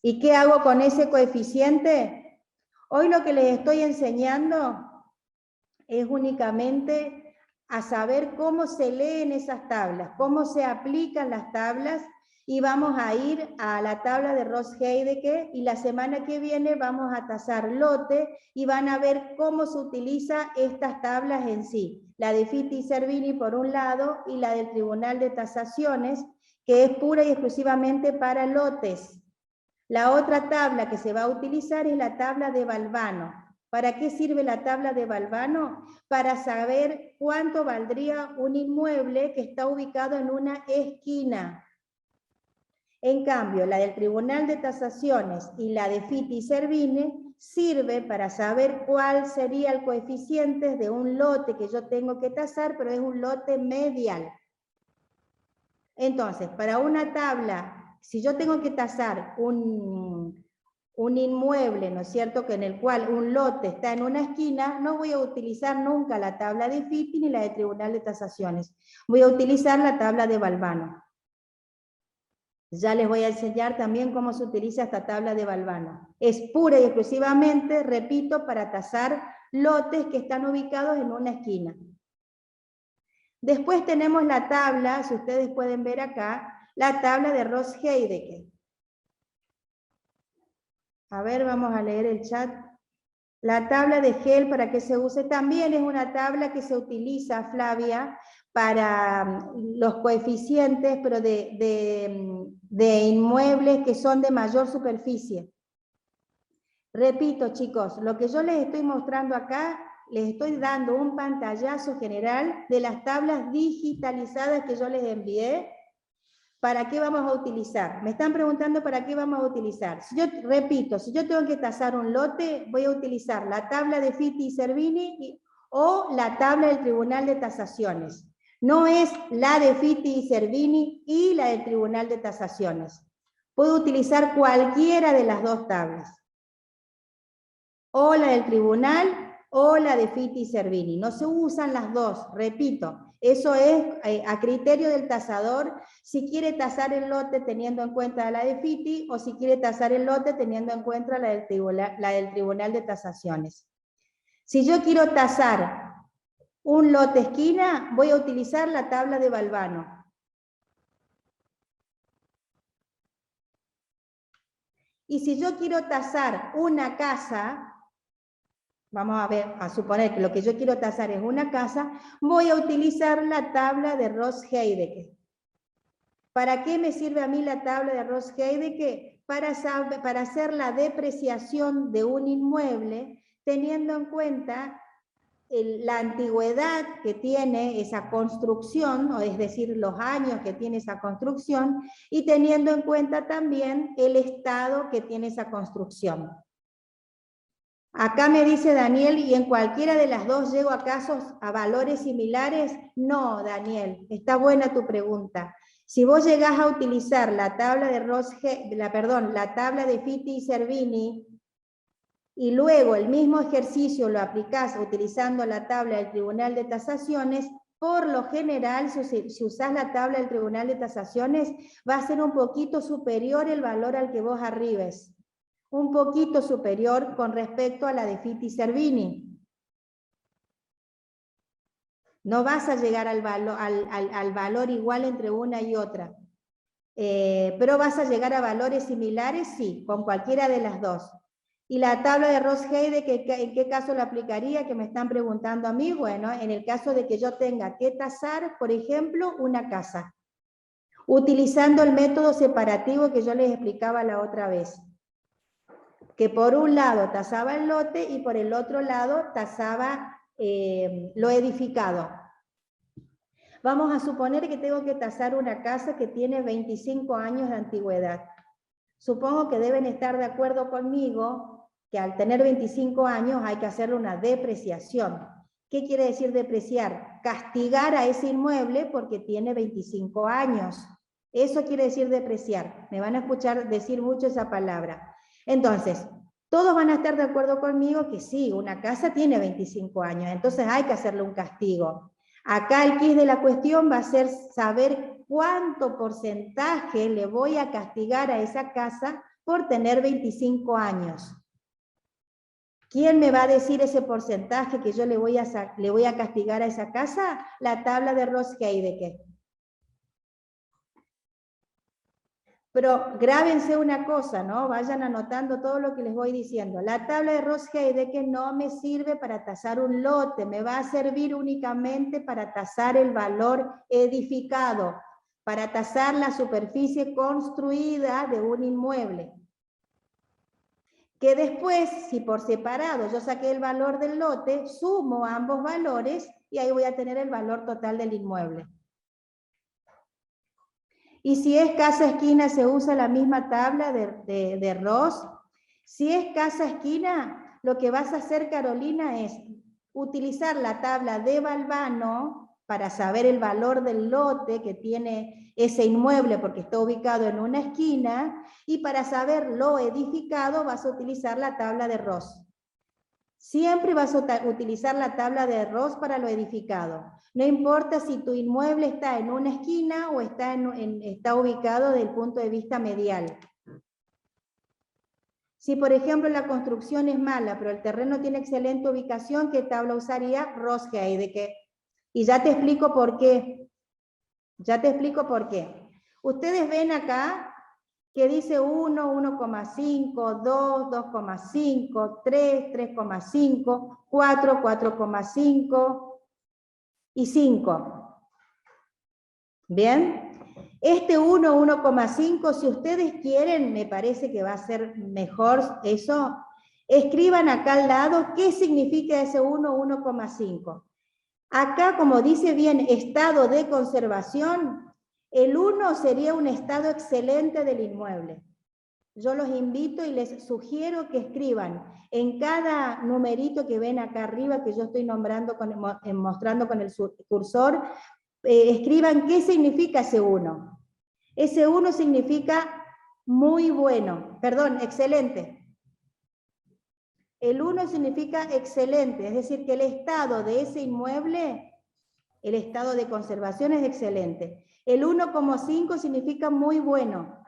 ¿Y qué hago con ese coeficiente? Hoy lo que les estoy enseñando es únicamente a saber cómo se leen esas tablas, cómo se aplican las tablas, y vamos a ir a la tabla de Ross-Heideke, y la semana que viene vamos a tasar lote, y van a ver cómo se utiliza estas tablas en sí. La de Fitti y Servini por un lado, y la del Tribunal de Tasaciones, que es pura y exclusivamente para lotes. La otra tabla que se va a utilizar es la tabla de Balbano. ¿Para qué sirve la tabla de Balbano? Para saber cuánto valdría un inmueble que está ubicado en una esquina. En cambio, la del Tribunal de Tasaciones y la de Fitti y Servini sirve para saber cuál sería el coeficiente de un lote que yo tengo que tasar, pero es un lote medial. Entonces, para una tabla, si yo tengo que tasar un inmueble, ¿no es cierto?, que en el cual un lote está en una esquina, no voy a utilizar nunca la tabla de Fitti ni la de Tribunal de Tasaciones. Voy a utilizar la tabla de Balbano. Ya les voy a enseñar también cómo se utiliza esta tabla de Balbano. Es pura y exclusivamente, repito, para tasar lotes que están ubicados en una esquina. Después tenemos la tabla, si ustedes pueden ver acá, la tabla de Ross-Heideke. A ver, vamos a leer el chat. La tabla de Hell, ¿para qué se use? También es una tabla que se utiliza, Flavia, para los coeficientes, pero de inmuebles que son de mayor superficie. Repito, chicos, lo que yo les estoy mostrando acá, les estoy dando un pantallazo general de las tablas digitalizadas que yo les envié. ¿Para qué vamos a utilizar? Me están preguntando para qué vamos a utilizar. Si yo, repito, si yo tengo que tasar un lote, voy a utilizar la tabla de Fitti y Servini o la tabla del Tribunal de Tasaciones. No es la de Fitti y Servini y la del Tribunal de Tasaciones. Puedo utilizar cualquiera de las dos tablas. O la del Tribunal o la de Fitti y Servini. No se usan las dos, repito. Eso es a criterio del tasador, si quiere tasar el lote teniendo en cuenta la de Fitti o si quiere tasar el lote teniendo en cuenta la del Tribunal de Tasaciones. Si yo quiero tasar un lote esquina, voy a utilizar la tabla de Balbano. Y si yo quiero tasar una casa, vamos a ver, a suponer que lo que yo quiero tasar es una casa, voy a utilizar la tabla de Ross-Heideke. ¿Para qué me sirve a mí la tabla de Ross-Heideke? Para hacer la depreciación de un inmueble, teniendo en cuenta la antigüedad que tiene esa construcción, o es decir, los años que tiene esa construcción, y teniendo en cuenta también el estado que tiene esa construcción. Acá me dice Daniel, ¿y en cualquiera de las dos llego a casos a valores similares? No, Daniel, está buena tu pregunta. Si vos llegás a utilizar la tabla de la tabla de Fitti y Servini, y luego el mismo ejercicio lo aplicás utilizando la tabla del Tribunal de Tasaciones, por lo general, si usás la tabla del Tribunal de Tasaciones, va a ser un poquito superior el valor al que vos arribes. Un poquito superior con respecto a la de Fitti y Servini. No vas a llegar al valor igual entre una y otra. Pero vas a llegar a valores similares, sí, con cualquiera de las dos. Y la tabla de Ross-Heideke, ¿en qué caso la aplicaría? Que me están preguntando a mí. Bueno, en el caso de que yo tenga que tasar, por ejemplo, una casa. Utilizando el método separativo que yo les explicaba la otra vez. Que por un lado tasaba el lote y por el otro lado tasaba lo edificado. Vamos a suponer que tengo que tasar una casa que tiene 25 años de antigüedad. Supongo que deben estar de acuerdo conmigo que al tener 25 años hay que hacerle una depreciación. ¿Qué quiere decir depreciar? Castigar a ese inmueble porque tiene 25 años. Eso quiere decir depreciar. Me van a escuchar decir mucho esa palabra. Entonces, todos van a estar de acuerdo conmigo que sí, una casa tiene 25 años, entonces hay que hacerle un castigo. Acá el quid de la cuestión va a ser saber cuánto porcentaje le voy a castigar a esa casa por tener 25 años. ¿Quién me va a decir ese porcentaje que yo le voy a castigar a esa casa? La tabla de Ross-Heideke. Pero grábense una cosa, ¿no? Vayan anotando todo lo que les voy diciendo. La tabla de Ross-Heideke no me sirve para tasar un lote, me va a servir únicamente para tasar el valor edificado, para tasar la superficie construida de un inmueble. Que después, si por separado yo saqué el valor del lote, sumo ambos valores y ahí voy a tener el valor total del inmueble. Y si es casa-esquina, se usa la misma tabla de Ross. Si es casa-esquina, lo que vas a hacer, Carolina, es utilizar la tabla de Balbano para saber el valor del lote que tiene ese inmueble porque está ubicado en una esquina, y para saber lo edificado vas a utilizar la tabla de Ross. Siempre vas a utilizar la tabla de Ross para lo edificado. No importa si tu inmueble está en una esquina o está ubicado desde el punto de vista medial. Si, por ejemplo, la construcción es mala, pero el terreno tiene excelente ubicación, ¿qué tabla usaría? Ross-Heideke. Y ya te explico por qué. Ya te explico por qué. Ustedes ven acá que dice 1, 1,5, 2, 2,5, 3, 3,5, 4, 4,5 y 5. ¿Bien? Este 1, 1,5, si ustedes quieren, me parece que va a ser mejor eso. Escriban acá al lado qué significa ese 1, 1,5. Acá, como dice bien, estado de conservación, el 1 sería un estado excelente del inmueble. Yo los invito y les sugiero que escriban en cada numerito que ven acá arriba, que yo estoy mostrando con el cursor, escriban qué significa ese 1. Ese 1 significa muy bueno, perdón, excelente. El 1 significa excelente, es decir, que el estado de ese inmueble, el estado de conservación es excelente. El 1,5 significa muy bueno.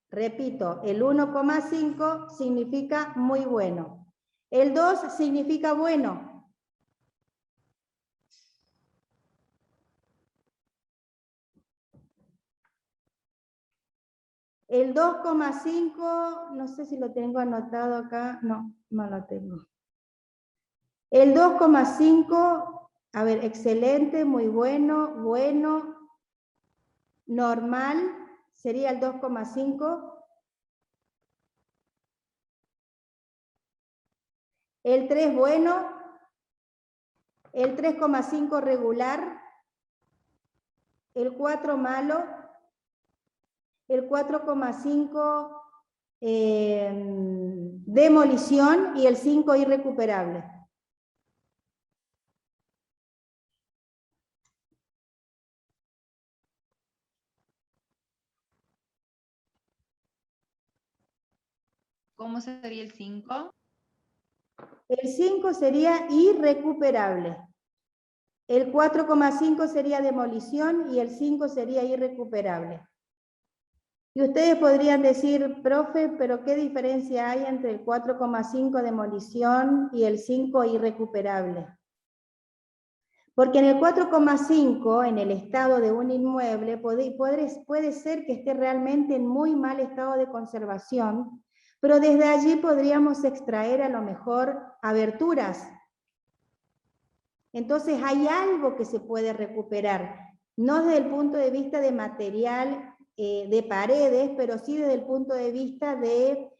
Repito, el 1,5 significa muy bueno. El 2 significa bueno. El 2,5, no sé si lo tengo anotado acá, no, no lo tengo. El 2,5, a ver, excelente, muy bueno, bueno, normal, sería el 2,5. El 3 bueno, el 3,5 regular, el 4 malo, el 4,5 demolición y el 5 irrecuperable. ¿Cómo sería el 5? El 5 sería irrecuperable. El 4,5 sería demolición y el 5 sería irrecuperable. Y ustedes podrían decir, profe, pero ¿qué diferencia hay entre el 4,5 demolición y el 5 irrecuperable? Porque en el 4,5, en el estado de un inmueble, puede ser que esté realmente en muy mal estado de conservación, pero desde allí podríamos extraer a lo mejor aberturas. Entonces hay algo que se puede recuperar, no desde el punto de vista de material de paredes, pero sí desde el punto de vista de,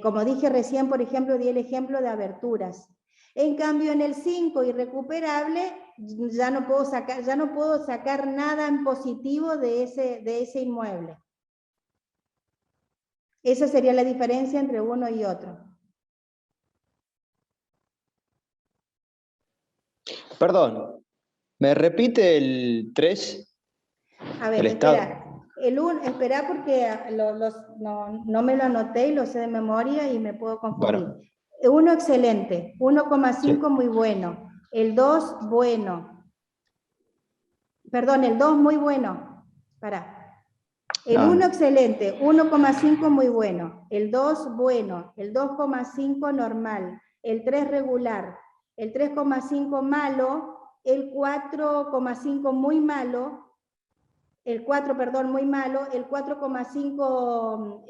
como dije recién, por ejemplo, di el ejemplo de aberturas. En cambio, en el 5 irrecuperable, ya no puedo sacar nada en positivo de ese inmueble. Esa sería la diferencia entre uno y otro. Perdón, ¿me repite el 3? A ver, El espera. estado. Esperá porque no me lo anoté y lo sé de memoria y me puedo confundir. Bueno. 1 excelente, 1,5 Sí. muy bueno, el 2 bueno. Perdón, el 2 muy bueno. Pará. El 1 excelente, 1,5 muy bueno, el 2 bueno, el 2,5 normal, el 3 regular, el 3,5 malo, el 4,5 muy malo, el 4, perdón, muy malo, el 4,5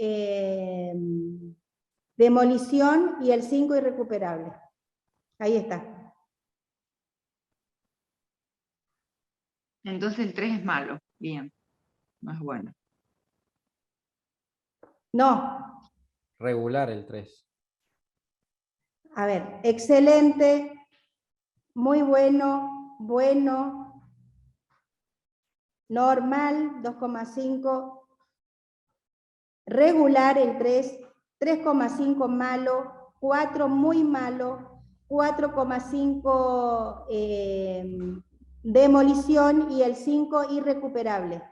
demolición y el 5 irrecuperable. Ahí está. Entonces el 3 es malo. Bien. No es bueno. No. Regular el 3. A ver, excelente, muy bueno, bueno, normal, 2,5, regular el 3, 3,5 malo, 4 muy malo, 4,5 demolición y el 5 irrecuperable.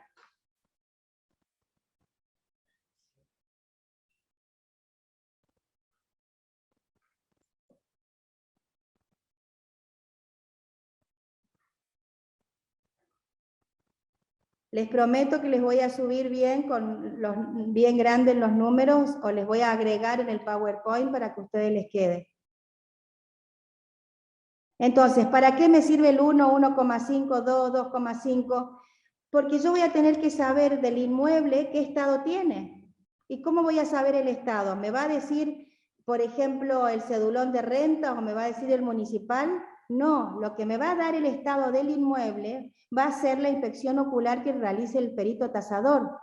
Les prometo que les voy a subir bien, bien grandes los números, o les voy a agregar en el PowerPoint para que a ustedes les quede. Entonces, ¿para qué me sirve el 1, 1,5, 2, 2,5? Porque yo voy a tener que saber del inmueble qué estado tiene. ¿Y cómo voy a saber el estado? ¿Me va a decir, por ejemplo, el cedulón de renta o me va a decir el municipal? No, lo que me va a dar el estado del inmueble va a ser la inspección ocular que realice el perito tasador.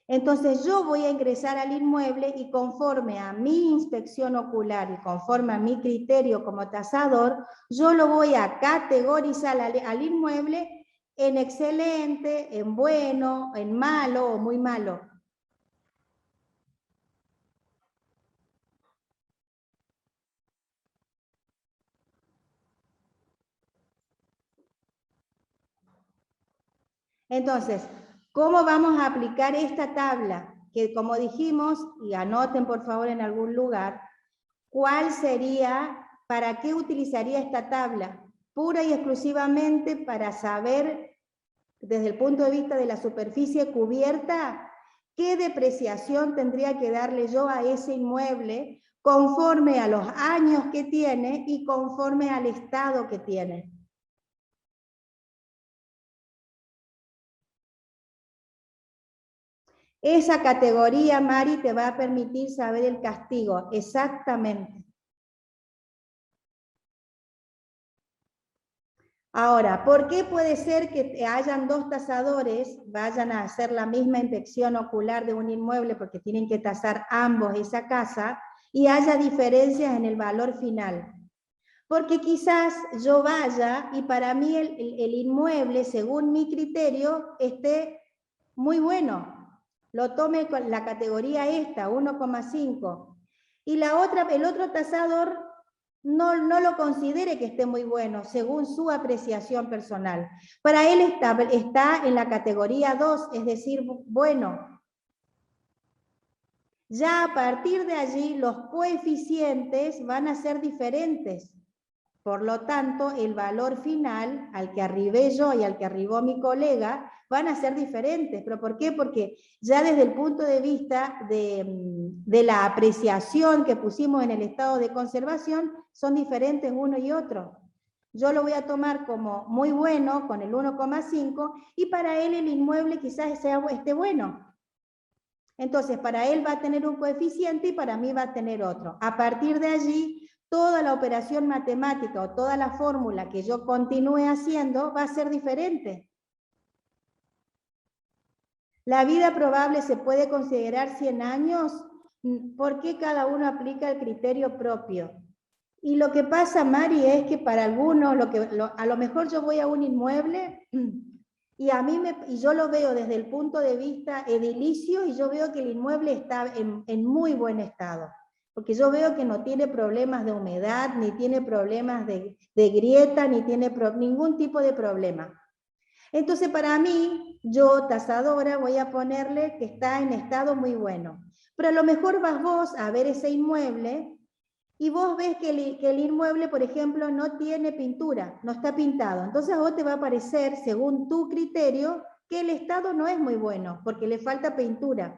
Entonces yo voy a ingresar al inmueble y conforme a mi inspección ocular y conforme a mi criterio como tasador, yo lo voy a categorizar al inmueble en excelente, en bueno, en malo o muy malo. Entonces, ¿cómo vamos a aplicar esta tabla? Que como dijimos, y anoten por favor en algún lugar, ¿cuál sería, para qué utilizaría esta tabla? Pura y exclusivamente para saber, desde el punto de vista de la superficie cubierta, qué depreciación tendría que darle yo a ese inmueble conforme a los años que tiene y conforme al estado que tiene. Esa categoría, Mari, te va a permitir saber el castigo, exactamente. Ahora, ¿por qué puede ser que hayan dos tasadores, vayan a hacer la misma inspección ocular de un inmueble porque tienen que tasar ambos esa casa y haya diferencias en el valor final? Porque quizás yo vaya y para mí el inmueble, según mi criterio, esté muy bueno. Lo tome con la categoría esta, 1,5. Y el otro tasador no lo considere que esté muy bueno, según su apreciación personal. Para él está en la categoría 2, es decir, bueno. Ya a partir de allí los coeficientes van a ser diferentes. Por lo tanto, el valor final al que arribé yo y al que arribó mi colega van a ser diferentes. ¿Pero por qué? Porque ya desde el punto de vista de la apreciación que pusimos en el estado de conservación, son diferentes uno y otro. Yo lo voy a tomar como muy bueno con el 1,5 y para él el inmueble quizás esté bueno. Entonces, para él va a tener un coeficiente y para mí va a tener otro. A partir de allí, toda la operación matemática o toda la fórmula que yo continúe haciendo va a ser diferente. La vida probable se puede considerar 100 años. ¿Por qué cada uno aplica el criterio propio? Y lo que pasa, Mari, es que para algunos, a lo mejor yo voy a un inmueble y yo lo veo desde el punto de vista edilicio y yo veo que el inmueble está en muy buen estado. porque yo veo que no tiene problemas de humedad, ni tiene problemas de grieta, ni tiene ningún tipo de problema. Entonces para mí, yo tasadora voy a ponerle que está en estado muy bueno. Pero a lo mejor vas vos a ver ese inmueble y vos ves que el inmueble, por ejemplo, no tiene pintura, no está pintado. Entonces a vos te va a parecer, según tu criterio, que el estado no es muy bueno, porque le falta pintura.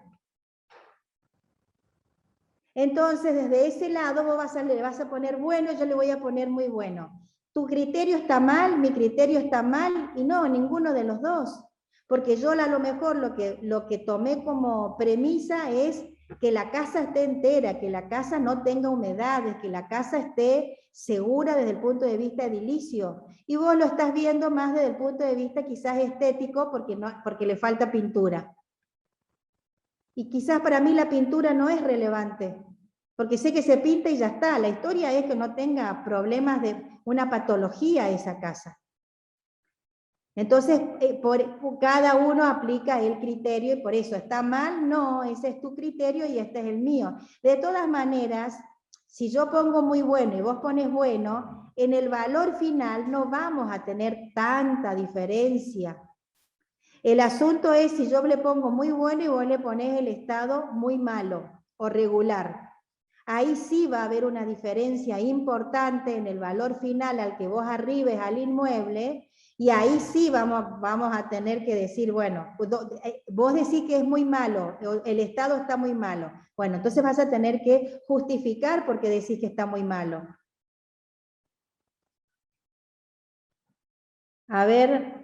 Entonces, desde ese lado vos le vas a poner bueno, yo le voy a poner muy bueno. Tu criterio está mal, mi criterio está mal, y no, ninguno de los dos. Porque yo a lo mejor lo que tomé como premisa es que la casa esté entera, que la casa no tenga humedades, que la casa esté segura desde el punto de vista edilicio. Y vos lo estás viendo más desde el punto de vista quizás estético porque le falta pintura. Y quizás para mí la pintura no es relevante, porque sé que se pinta y ya está. La historia es que no tenga problemas de una patología esa casa. Entonces, cada uno aplica el criterio y por eso, ¿está mal? No, ese es tu criterio y este es el mío. De todas maneras, si yo pongo muy bueno y vos pones bueno, en el valor final no vamos a tener tanta diferencia. El asunto es si yo le pongo muy bueno y vos le ponés el estado muy malo o regular. Ahí sí va a haber una diferencia importante en el valor final al que vos arribes al inmueble, y ahí sí vamos a tener que decir, bueno, vos decís que es muy malo, el estado está muy malo. Bueno, entonces vas a tener que justificar por qué decís que está muy malo. A ver...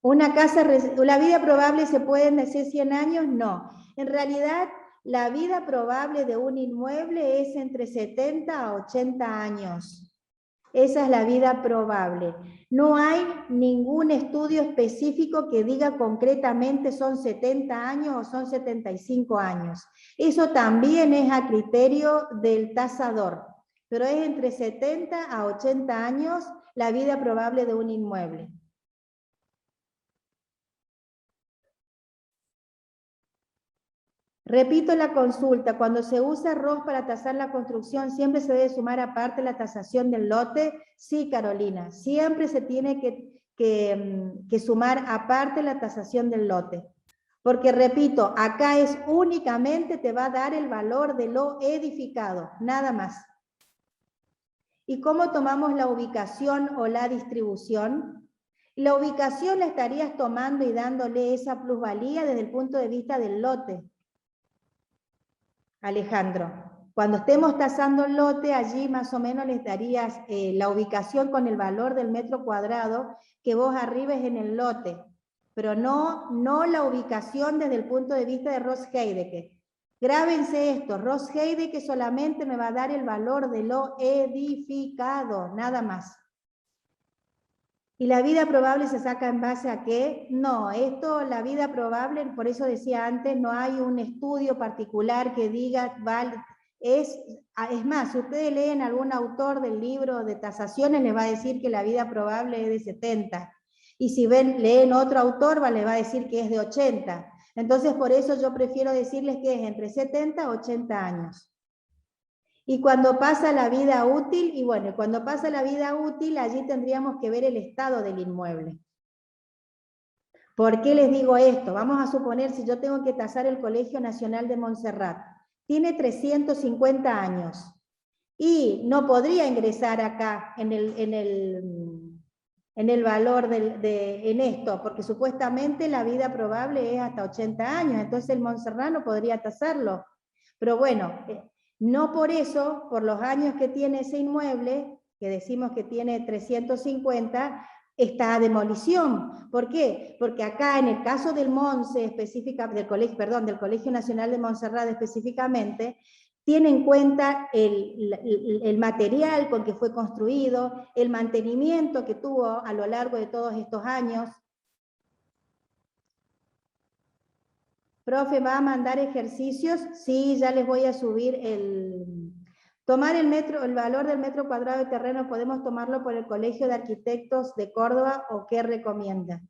Una casa, ¿la vida probable se pueden decir 100 años? No. En realidad, la vida probable de un inmueble es entre 70 a 80 años. Esa es la vida probable. No hay ningún estudio específico que diga concretamente son 70 años o son 75 años. Eso también es a criterio del tasador, pero es entre 70 a 80 años la vida probable de un inmueble. Repito la consulta, cuando se usa ROS para tasar la construcción, ¿siempre se debe sumar aparte la tasación del lote? Sí, Carolina, siempre se tiene que sumar aparte la tasación del lote. Porque repito, acá es únicamente te va a dar el valor de lo edificado, nada más. ¿Y cómo tomamos la ubicación o la distribución? La ubicación la estarías tomando y dándole esa plusvalía desde el punto de vista del lote. Alejandro, cuando estemos tasando el lote, allí más o menos les darías la ubicación con el valor del metro cuadrado que vos arribes en el lote, pero no la ubicación desde el punto de vista de Ross-Heidecke. Grábense esto, Ross-Heidecke solamente me va a dar el valor de lo edificado, nada más. ¿Y la vida probable se saca en base a qué? No, la vida probable, por eso decía antes, no hay un estudio particular que diga, vale, es más, si ustedes leen algún autor del libro de tasaciones, les va a decir que la vida probable es de 70. Y si leen otro autor, les va a decir que es de 80. Entonces, por eso yo prefiero decirles que es entre 70 y 80 años. Y cuando pasa la vida útil, y bueno, cuando pasa la vida útil, allí tendríamos que ver el estado del inmueble. ¿Por qué les digo esto? Vamos a suponer, si yo tengo que tasar el Colegio Nacional de Montserrat, tiene 350 años, y no podría ingresar acá en el valor en esto, porque supuestamente la vida probable es hasta 80 años, entonces el Montserrat no podría tasarlo. Pero bueno, no por eso, por los años que tiene ese inmueble, que decimos que tiene 350, está a demolición. ¿Por qué? Porque acá en el caso del MONSE del Colegio Nacional de Montserrat específicamente, tiene en cuenta el material con que fue construido, el mantenimiento que tuvo a lo largo de todos estos años. Profe, ¿va a mandar ejercicios? Sí, ya les voy a subir tomar el valor del metro cuadrado de terreno, ¿podemos tomarlo por el Colegio de Arquitectos de Córdoba o qué recomienda?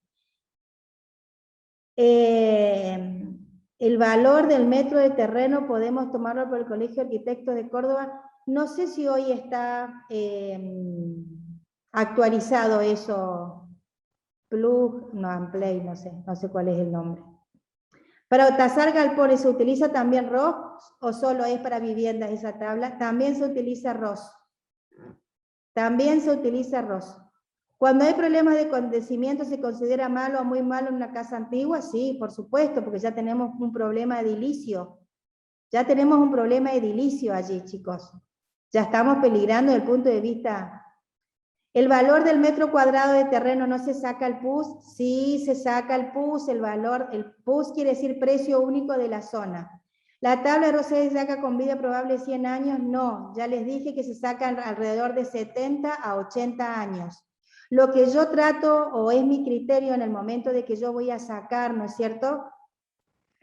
El valor del metro de terreno podemos tomarlo por el Colegio de Arquitectos de Córdoba. No sé si hoy está actualizado eso. Plug, no, Amplay, no sé cuál es el nombre. Para tasar galpones, ¿se utiliza también ROS o solo es para viviendas esa tabla? También se utiliza ROS. También se utiliza ROS. Cuando hay problemas de acontecimiento, ¿se considera malo o muy malo en una casa antigua? Sí, por supuesto, porque ya tenemos un problema edilicio. Ya tenemos un problema edilicio allí, chicos. Ya estamos peligrando desde el punto de vista... ¿El valor del metro cuadrado de terreno no se saca el PUS? Sí, se saca el PUS. El PUS quiere decir precio único de la zona. ¿La tabla de ROS se saca con vida probable 100 años? No, ya les dije que se saca alrededor de 70 a 80 años. Lo que yo trato, o es mi criterio en el momento de que yo voy a sacar, ¿no es cierto?,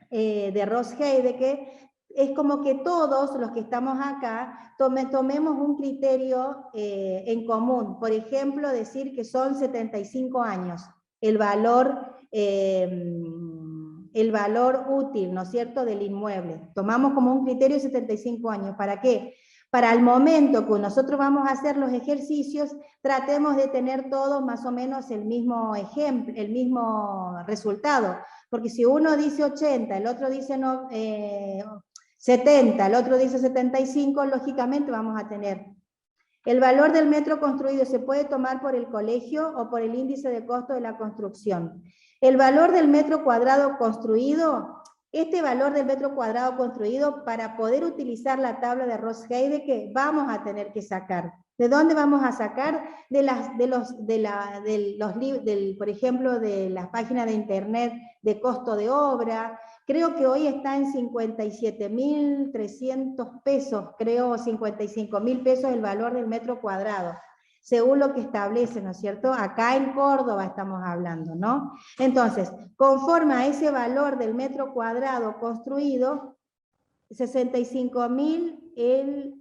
de Ross-Heidecke, es como que todos los que estamos acá tomemos un criterio en común. Por ejemplo, decir que son 75 años el valor útil, ¿no es cierto?, del inmueble. Tomamos como un criterio 75 años. ¿Para qué? Para el momento que nosotros vamos a hacer los ejercicios, tratemos de tener todos más o menos el mismo ejemplo, el mismo resultado. Porque si uno dice 80, el otro dice 70, el otro dice 75, lógicamente vamos a tener. ¿El valor del metro construido se puede tomar por el colegio o por el índice de costo de la construcción? El valor del metro cuadrado construido, este valor del metro cuadrado construido, para poder utilizar la tabla de Ross-Heidecke, vamos a tener que sacar. ¿De dónde vamos a sacar? Por ejemplo, de las páginas de internet de costo de obra. Creo que hoy está en 57.300 pesos, creo 55.000 pesos el valor del metro cuadrado, según lo que establece, ¿no es cierto? Acá en Córdoba estamos hablando, ¿no? Entonces, conforme a ese valor del metro cuadrado construido, 65.000 el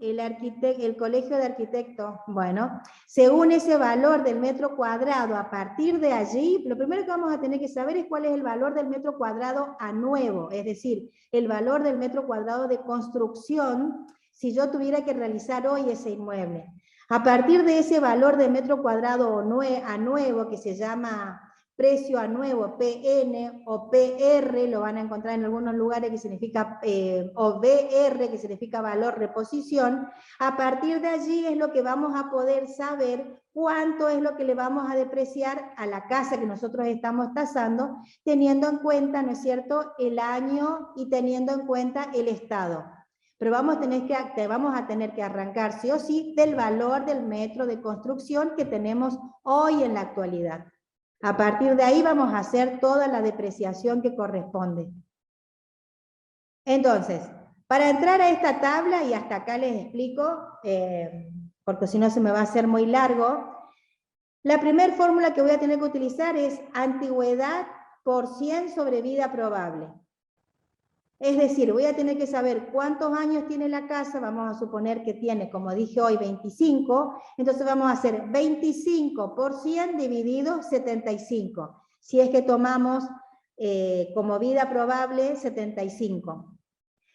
Colegio de Arquitectos. Bueno, según ese valor del metro cuadrado, a partir de allí, lo primero que vamos a tener que saber es cuál es el valor del metro cuadrado a nuevo, es decir, el valor del metro cuadrado de construcción, si yo tuviera que realizar hoy ese inmueble. A partir de ese valor de metro cuadrado a nuevo, que se llama precio a nuevo, PN o PR, lo van a encontrar en algunos lugares, que significa, o BR, que significa valor reposición. A partir de allí es lo que vamos a poder saber cuánto es lo que le vamos a depreciar a la casa que nosotros estamos tasando, teniendo en cuenta, ¿no es cierto?, el año y teniendo en cuenta el estado. Pero vamos a tener que arrancar sí o sí del valor del metro de construcción que tenemos hoy en la actualidad. A partir de ahí vamos a hacer toda la depreciación que corresponde. Entonces, para entrar a esta tabla, y hasta acá les explico, porque si no se me va a hacer muy largo, la primera fórmula que voy a tener que utilizar es antigüedad por 100 sobre vida probable. Es decir, voy a tener que saber cuántos años tiene la casa, vamos a suponer que tiene, como dije hoy, 25, entonces vamos a hacer 25 por 100 dividido 75, si es que tomamos como vida probable 75.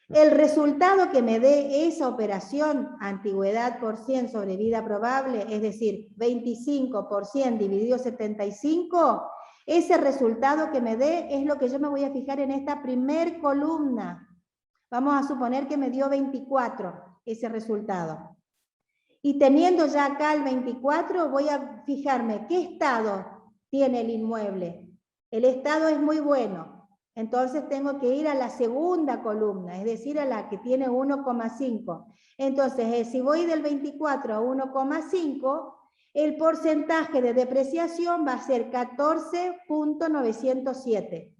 El resultado que me dé esa operación, antigüedad por 100 sobre vida probable, es decir, 25 por 100 dividido 75, ese resultado que me dé es lo que yo me voy a fijar en esta primer columna. Vamos a suponer que me dio 24 ese resultado. Y teniendo ya acá el 24, voy a fijarme qué estado tiene el inmueble. El estado es muy bueno. Entonces tengo que ir a la segunda columna, es decir, a la que tiene 1,5. Entonces, si voy del 24 a 1,5, el porcentaje de depreciación va a ser 14.907.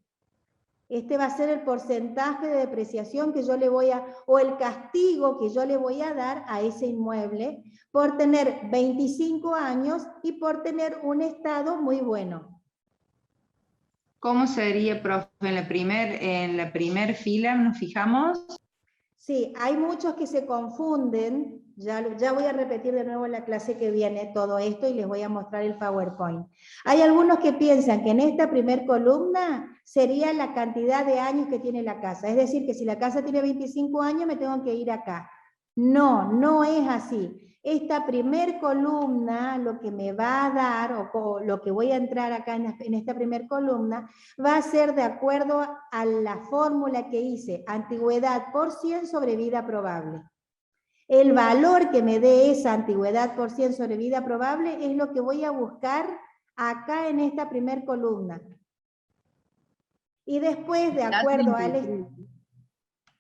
Este va a ser el porcentaje de depreciación que yo le voy a, o el castigo que yo le voy a dar a ese inmueble por tener 25 años y por tener un estado muy bueno. ¿Cómo sería, profe? En la primer fila nos fijamos. Sí, hay muchos que se confunden, ya voy a repetir de nuevo en la clase que viene todo esto y les voy a mostrar el PowerPoint. Hay algunos que piensan que en esta primer columna sería la cantidad de años que tiene la casa, es decir, que si la casa tiene 25 años me tengo que ir acá. No, no es así. Esta primer columna, lo que me va a dar, o lo que voy a entrar acá en esta primer columna, va a ser de acuerdo a la fórmula que hice, antigüedad por 100 sobre vida probable. El valor que me dé esa antigüedad por 100 sobre vida probable es lo que voy a buscar acá en esta primer columna. Y después, de acuerdo al...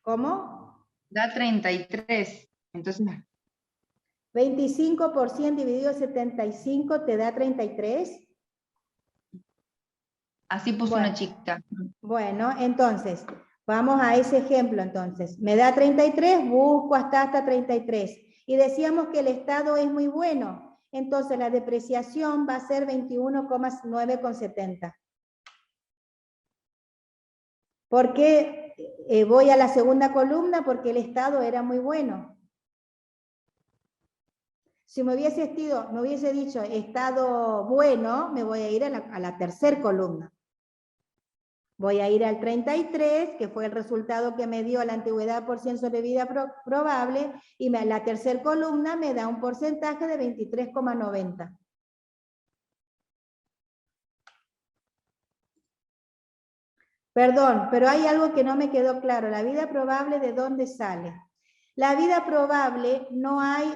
¿Cómo? Da 33. Entonces, 25% dividido 75 te da 33. así puso Bueno. una chica. Bueno, entonces, vamos a ese ejemplo entonces. Me da 33, busco hasta 33. Y decíamos que el estado es muy bueno. Entonces la depreciación va a ser 21,9,70. ¿Por qué voy a la segunda columna? Porque el estado era muy bueno. Si me hubiese dicho estado bueno, me voy a ir a la tercera columna. Voy a ir al 33, que fue el resultado que me dio la antigüedad por 100 sobre vida probable, y la tercera columna me da un porcentaje de 23,90. Perdón, pero hay algo que no me quedó claro. ¿La vida probable de dónde sale? La vida probable no hay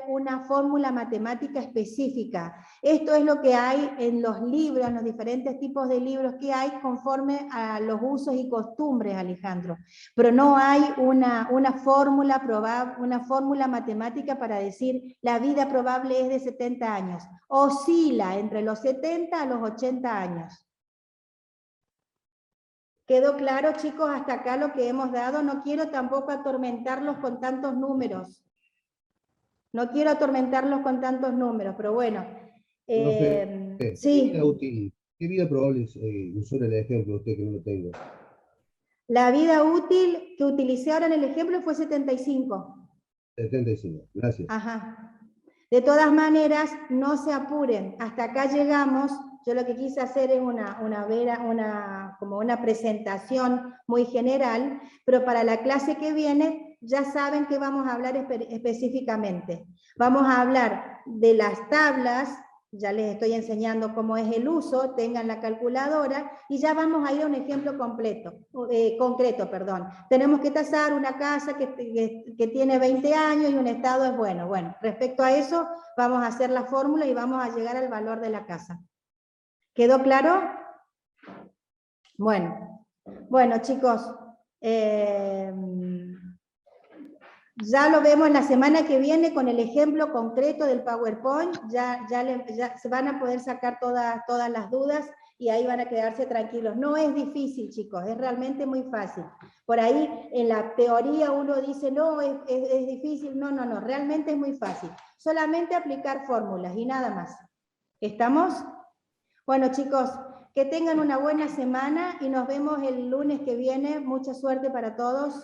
una fórmula matemática específica. Esto es lo que hay en los libros, en los diferentes tipos de libros que hay conforme a los usos y costumbres, Alejandro. Pero no hay una fórmula matemática para decir la vida probable es de 70 años. Oscila entre los 70 a los 80 años. ¿Quedó claro, chicos, hasta acá lo que hemos dado? No quiero tampoco atormentarlos con tantos números. No quiero atormentarlos con tantos números, pero bueno. Sí. ¿Qué vida probable usó en el ejemplo usted que no lo tengo? La vida útil que utilicé ahora en el ejemplo fue 75. 75, gracias. Ajá. De todas maneras, no se apuren. Hasta acá llegamos. Yo lo que quise hacer es como una presentación muy general, pero para la clase que viene ya saben que vamos a hablar específicamente. Vamos a hablar de las tablas, ya les estoy enseñando cómo es el uso, tengan la calculadora, y ya vamos a ir a un ejemplo concreto. Tenemos que tasar una casa que tiene 20 años y un estado es bueno. Bueno, respecto a eso, vamos a hacer la fórmula y vamos a llegar al valor de la casa. ¿Quedó claro? Bueno, chicos, ya lo vemos la semana que viene con el ejemplo concreto del PowerPoint, ya se van a poder sacar todas las dudas y ahí van a quedarse tranquilos. No es difícil, chicos, es realmente muy fácil. Por ahí en la teoría uno dice, no, es difícil. No, realmente es muy fácil. Solamente aplicar fórmulas y nada más. ¿Estamos? Bueno, chicos, que tengan una buena semana y nos vemos el lunes que viene. Mucha suerte para todos.